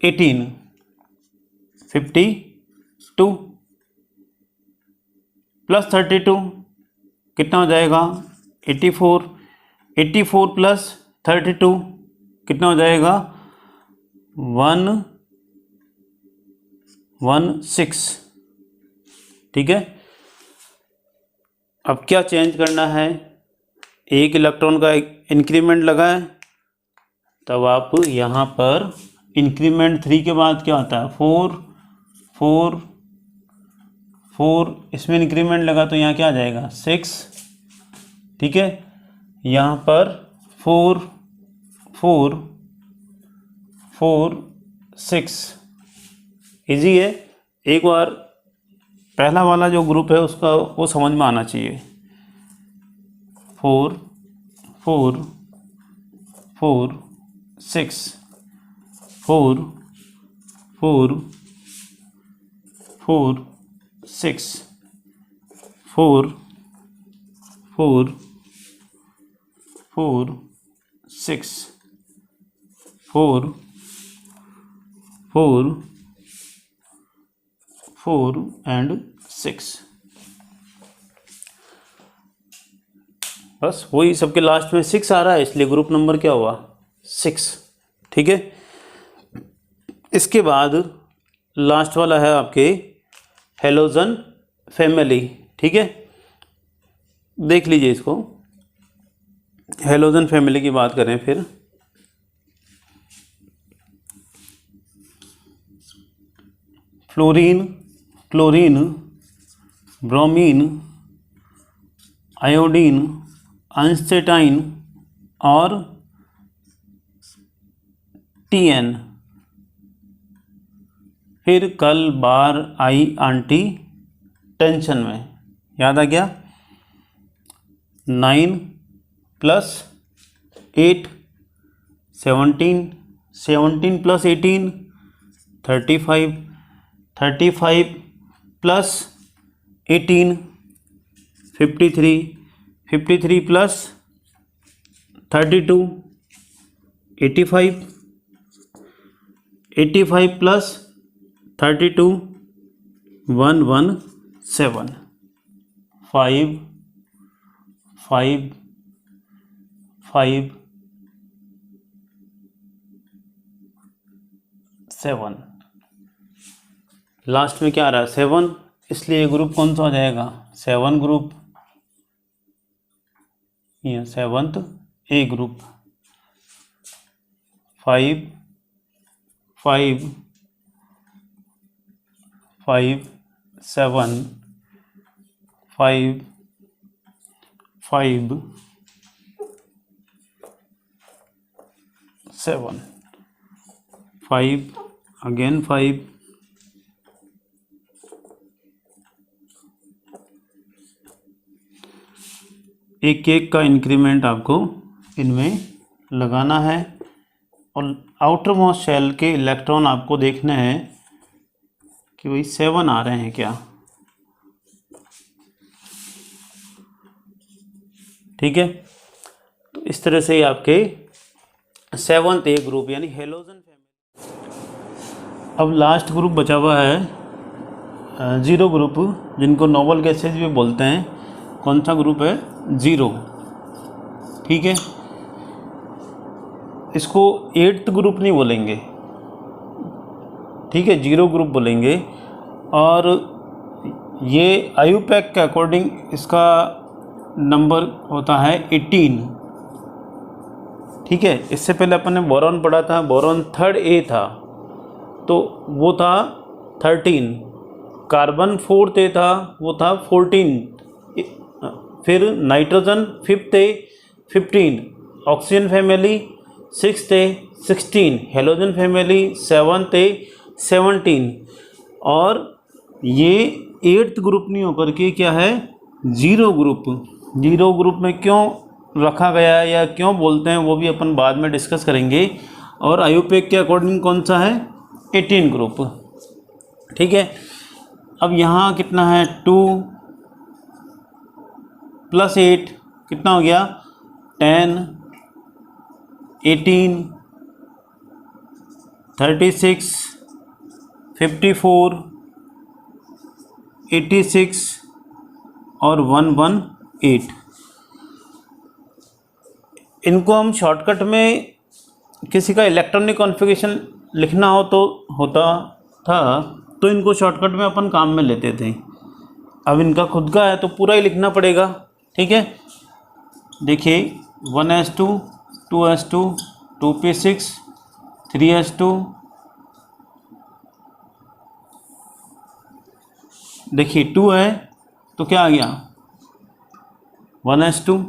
18 52, प्लस 32 कितना हो जाएगा 84, 84 प्लस 32 कितना हो जाएगा 116। ठीक है, अब क्या चेंज करना है, एक इलेक्ट्रॉन का इंक्रीमेंट लगा है, तब आप यहाँ पर इंक्रीमेंट 3 के बाद क्या होता है 4 4 4, इसमें इंक्रीमेंट लगा तो यहाँ क्या आ जाएगा 6। ठीक है, यहाँ पर 4 4 4 6, इजी है। एक बार पहला वाला जो ग्रुप है उसका वो समझ में आना चाहिए। 4 4 4 6 4 4 4 6 4 4 4 6 4 4 4 एंड 6, बस वही सबके लास्ट में 6 आ रहा है, इसलिए ग्रुप नंबर क्या हुआ 6। ठीक है, इसके बाद लास्ट वाला है आपके हेलोजन फैमिली। ठीक है, देख लीजिए इसको, हेलोजन फैमिली की बात करें फिर। फ्लोरीन, क्लोरीन, ब्रोमीन, आयोडीन, अनस्टेटाइन और टीएन। फिर कल बार आई आंटी टेंशन में, याद आ गया 9 plus 8 17, 17 plus 18 35, 35 plus 18 53, 53 plus 32 85, 85 plus 32 117, 5 5 5 7, last में क्या आ रहा है 7, इसलिए ग्रुप कौन सा हो जाएगा 7 ग्रुप, ये 7th ए ग्रुप। 5 5 5 7 5 5 7 5 अगेन 5 एक एक का इंक्रीमेंट आपको इनमें लगाना है और आउटर मोस्ट शेल के इलेक्ट्रॉन आपको देखने हैं कि भाई 7 आ रहे हैं क्या। ठीक है, तो इस तरह से आपके 7th ए ग्रुप यानी हेलोजन फैमिली। अब लास्ट ग्रुप बचा हुआ है 0 ग्रुप, जिनको नोबल गैसेज भी बोलते हैं। कौन सा ग्रुप है 0। ठीक है, इसको 8th ग्रुप नहीं बोलेंगे, ठीक है 0 ग्रुप बोलेंगे। और ये आयुपैक के अकॉर्डिंग इसका नंबर होता है 18। ठीक है, इससे पहले अपन ने बोरॉन पढ़ा था, बोरॉन 3rd ए था तो वो था 13, कार्बन 4th ए था वो था 14, फिर नाइट्रोजन 5th ए 15, ऑक्सीजन फैमिली 6th ए 16, हेलोजन फैमिली 7th ए 17, और ये 8th ग्रुप नहीं होकर के क्या है 0 ग्रुप। 0 ग्रुप में क्यों रखा गया है या क्यों बोलते हैं वो भी अपन बाद में डिस्कस करेंगे। और आयुपैक के अकॉर्डिंग कौन सा है 18 ग्रुप। ठीक है, अब यहाँ कितना है 2 + 8 कितना हो गया 10, 18, 36, 54, 86, और 118। इनको हम शॉर्टकट में किसी का इलेक्ट्रॉनिक कॉन्फ़िगरेशन लिखना हो तो होता था, तो इनको शॉर्टकट में अपन काम में लेते थे। अब इनका खुद का है तो पूरा ही लिखना पड़ेगा। ठीक है, देखिए 1s2 2s2 2p6 3s2, देखिए 2 है तो क्या आ गया 1s2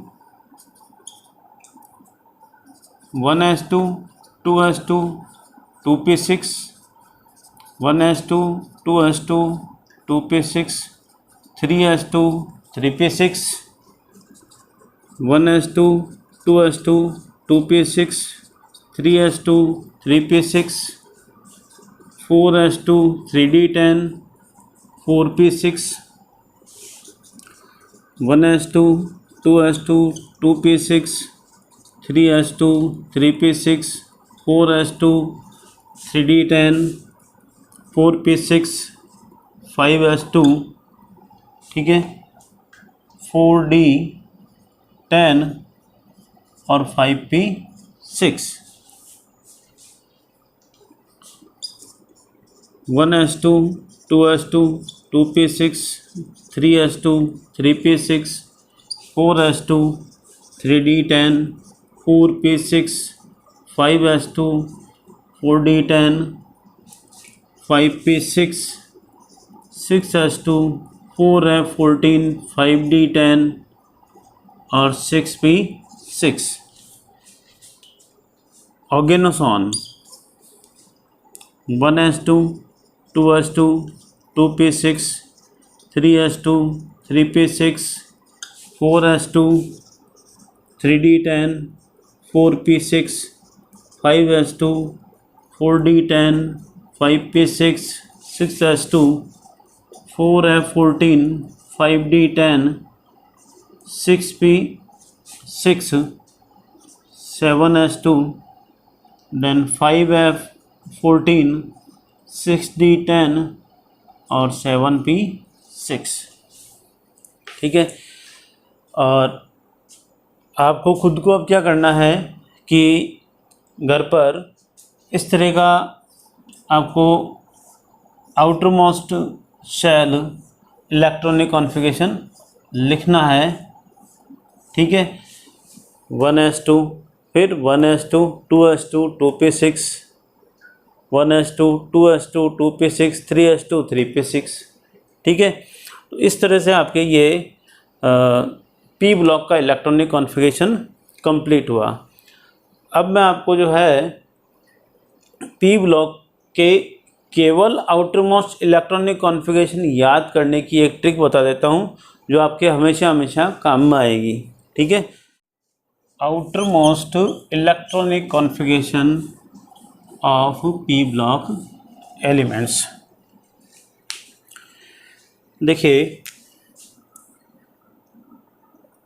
1s2 2s2 2p6 1s2 2s2 2p6 3s2 3p6 1s2 2s2 2p6 3s2 3p6 4s2 3d10 4p6 1s2 2s2 2p6 3s2 3p6 4s2 3d10 4p6 5s2, ठीक है 4d10 और 5p6 1s2 2s2 2p6 3s2 3p6 4s2 3d10 4p6 5s2 4d10 5p6 6s2 4f14 5d10 और 6p6 ऑर्गेनोसॉन 1s2 2s2 2p6 3s2 3p6 4s2 3d10 4p6 5s2 4d10 5p6 6s2 4f14 5d10 6p6 7s2 then 5f14 6d10 और 7p6। ठीक है, और आपको खुद को अब क्या करना है कि घर पर इस तरह का आपको outermost shell electronic configuration लिखना है। ठीक है, 1s2 फिर 1s2 2s2 2p6 1s2 2s2 2p6 3s2 3p6। ठीक है, तो इस तरह से आपके ये पी ब्लॉक का इलेक्ट्रॉनिक कॉन्फ़िगरेशन कंप्लीट हुआ। अब मैं आपको जो है पी ब्लॉक के केवल आउटर मोस्ट इलेक्ट्रॉनिक कॉन्फ़िगरेशन याद करने की एक ट्रिक बता देता हूँ जो आपके हमेशा हमेशा काम में आएगी। ठीक है, outer most electronic configuration of P block elements. देखिए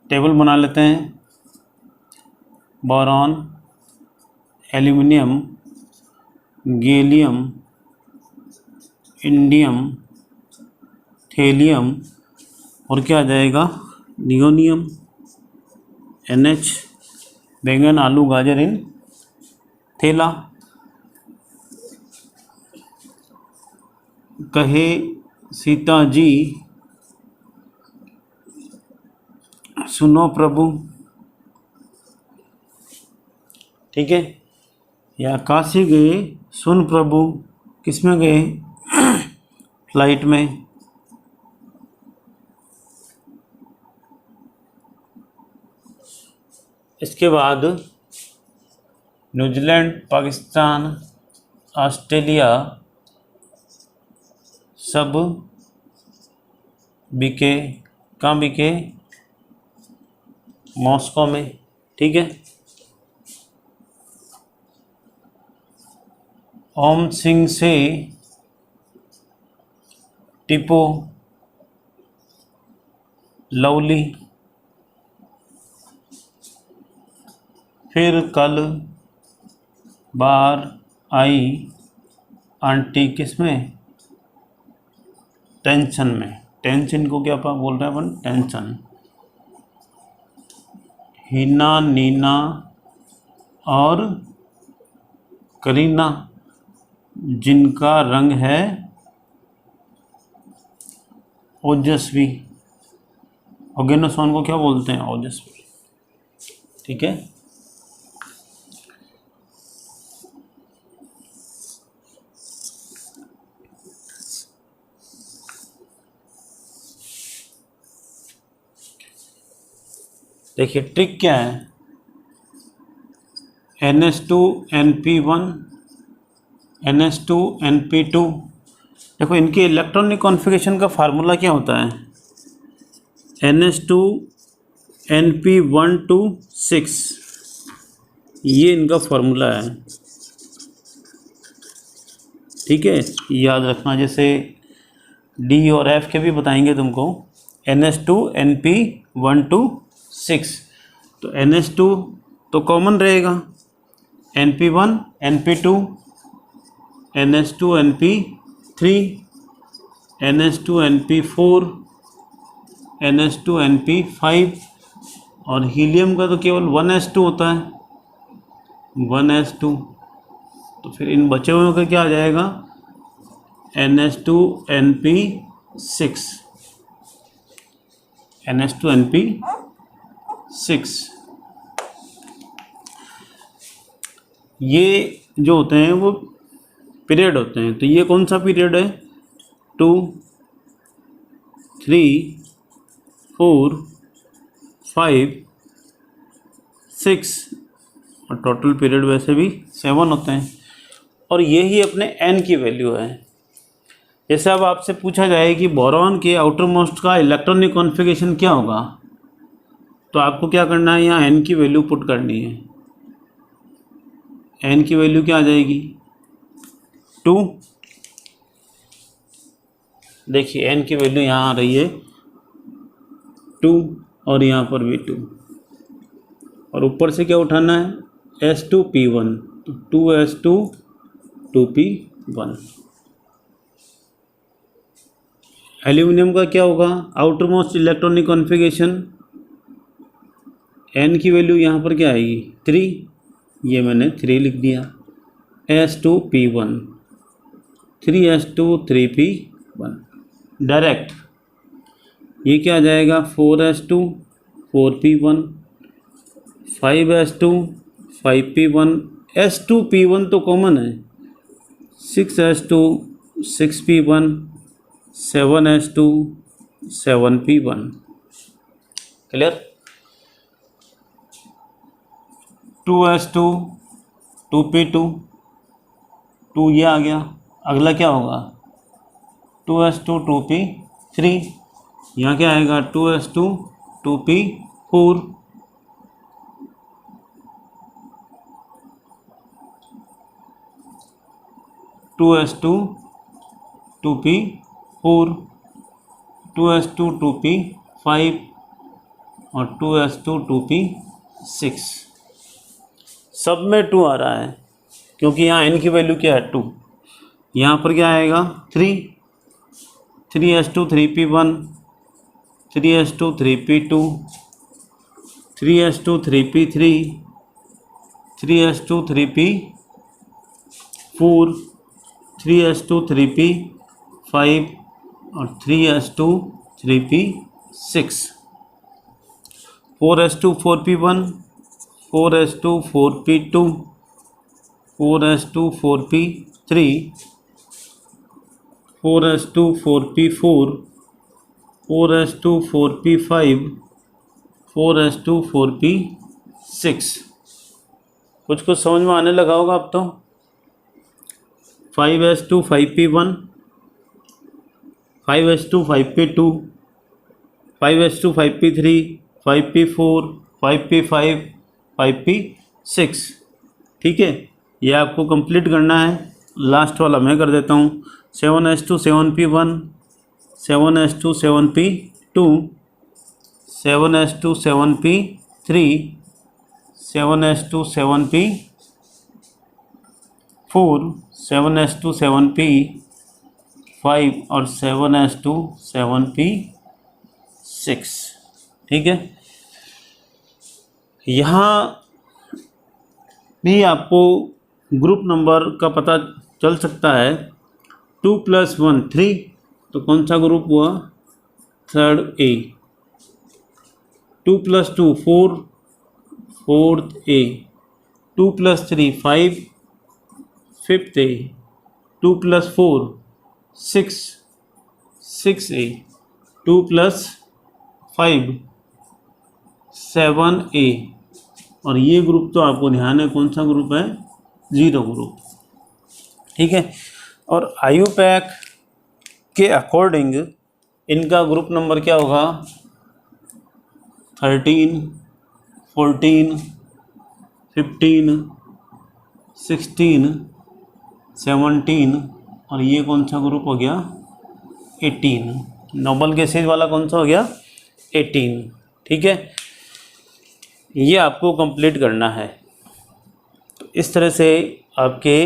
टेबल बना लेते हैं। Boron, aluminium, gallium, indium, thallium और क्या आ जाएगा नियोनियम, NH, बैंगन आलू गाजर इन थैला। कहे सीता जी सुनो प्रभु। ठीक है, या काशी गए सुन प्रभु, किस में गए फ्लाइट में। इसके बाद न्यूजीलैंड, पाकिस्तान, ऑस्ट्रेलिया सब बिके, कहाँ बिके मॉस्को में। ठीक है, ओम सिंह से टिपो, लवली, फिर कल बार आई आंटी किस में टेंशन में। टेंशन को क्या बोल रहे हैं अपन, टेंशन। हिना, नीना और करीना जिनका रंग है ओजस्वी, ऑर्गेनोसॉन को क्या बोलते हैं, ओजस्वी। ठीक है, देखिए ट्रिक क्या है, NH2NP1 NH2NP2। देखो इनके इलेक्ट्रॉनिक कॉन्फ़िगरेशन का फार्मूला क्या होता है, NH2NP126, ये इनका फार्मूला है। ठीक है, याद रखना, जैसे D और F के भी बताएंगे तुमको। NH2NP126, तो NH2 तो कॉमन रहेगा, NP1 NP2 NH2NP3 NH2NP4 NH2NP5, और हीलियम का तो केवल 1s2 होता है, 1s2। तो फिर इन बचे हुए का क्या आ जाएगा, NH2NP6, NH2NP6। ये जो होते हैं वो पीरियड होते हैं, तो ये कौन सा पीरियड है, 2 3 4 5 6, और टोटल पीरियड वैसे भी 7 होते हैं, और ये ही अपने n की वैल्यू है। जैसे अब आपसे पूछा जाए कि बोरॉन के आउटर मोस्ट का इलेक्ट्रॉनिक कॉन्फ़िगरेशन क्या होगा, तो आपको क्या करना है, यहाँ n की वैल्यू पुट करनी है। n की वैल्यू क्या आ जाएगी, 2। देखिए n की वैल्यू यहाँ आ रही है 2, और यहाँ पर भी 2, और ऊपर से क्या उठाना है, S2P1, तो 2S2 2P1। एल्यूमिनियम का क्या होगा, outer most electronic configuration, n की वैल्यू यहाँ पर क्या आएगी, 3, ये मैंने 3 लिख दिया, S2P1 3S2 3P1 डायरेक्ट। ये क्या आ जाएगा, 4S2 4P1 5S2 5P1, S2P1 तो कॉमन है, 6S2 6P1 7S2 7P1। Clear, 2S2 2P2 2 ये आ गया। अगला क्या होगा, 2S2 2P3, यहाँ क्या आएगा, 2S2 2P4, to S to 2P4 2S2 2P5 और 2S2 2P6। सब में 2 आ रहा है क्योंकि यहाँ n की वैल्यू क्या है, 2। यहाँ पर क्या आएगा, 3 3S2 3P1 3S2 3P2 3S2 3P3 3S2 3P4 3S2 3P5 और 3S2 3P6 4S2 4P1 4S2 4P2 4S2 4P3 4S2 4P4 4S2 4P5 4S2 4P6। कुछ कुछ समझ में आने लगा होगा अब तो। 5S2 5P1 5S2 5P2 5S2 5P3 5P4 5P5 5P6। ठीक है, ये आपको कंप्लीट करना है। लास्ट वाला मैं कर देता हूँ। 7S2 7P1 7S2 7P2 7S2 7P3 7S2 7P4 7S2 7P5 5 और 7s2 7p6। ठीक है, यहाँ भी आपको ग्रुप नंबर का पता चल सकता है। 2 + 1 3, तो कौन सा ग्रुप हुआ? Third A. 2 + 2 4, fourth A. 2 + 3 5, fifth A. 2 + 4 6, six A. 2 + 5 7 A. और ये ग्रुप तो आपको ध्यान है कौन सा ग्रुप है? 0 ग्रुप। ठीक है, और आयुपैक के अकॉर्डिंग इनका ग्रुप नंबर क्या होगा? 13, 14, 15, 16, 17, और ये कौन सा ग्रुप हो गया? 18। नोबल गैसेज वाला कौन सा हो गया? 18। ठीक है, ये आपको कंप्लीट करना है। तो इस तरह से आपके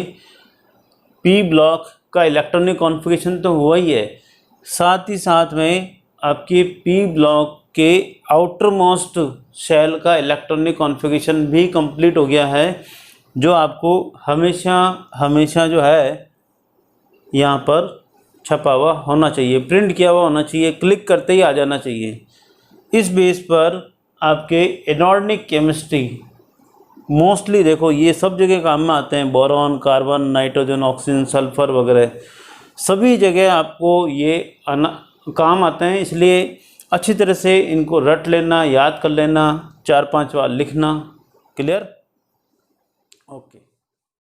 पी ब्लॉक का इलेक्ट्रॉनिक कॉन्फ़िगरेशन तो हुआ ही है, साथ ही साथ में आपके पी ब्लॉक के आउटर मोस्ट शेल का इलेक्ट्रॉनिक कॉन्फ़िगरेशन भी कंप्लीट हो गया है, जो आपको हमेशा हमेशा जो है यहाँ पर छपा हुआ होना चाहिए, प्रिंट किया हुआ होना चाहिए, क्लिक करते ही आ जाना चाहिए। इस बेस पर आपके इनऑर्गेनिक केमिस्ट्री मोस्टली देखो ये सब जगह काम में आते हैं, boron, carbon, nitrogen, oxygen, sulphur वगैरह सभी जगह आपको ये काम आते हैं। इसलिए अच्छी तरह से इनको रट लेना, याद कर लेना, 4-5 बार लिखना। क्लियर?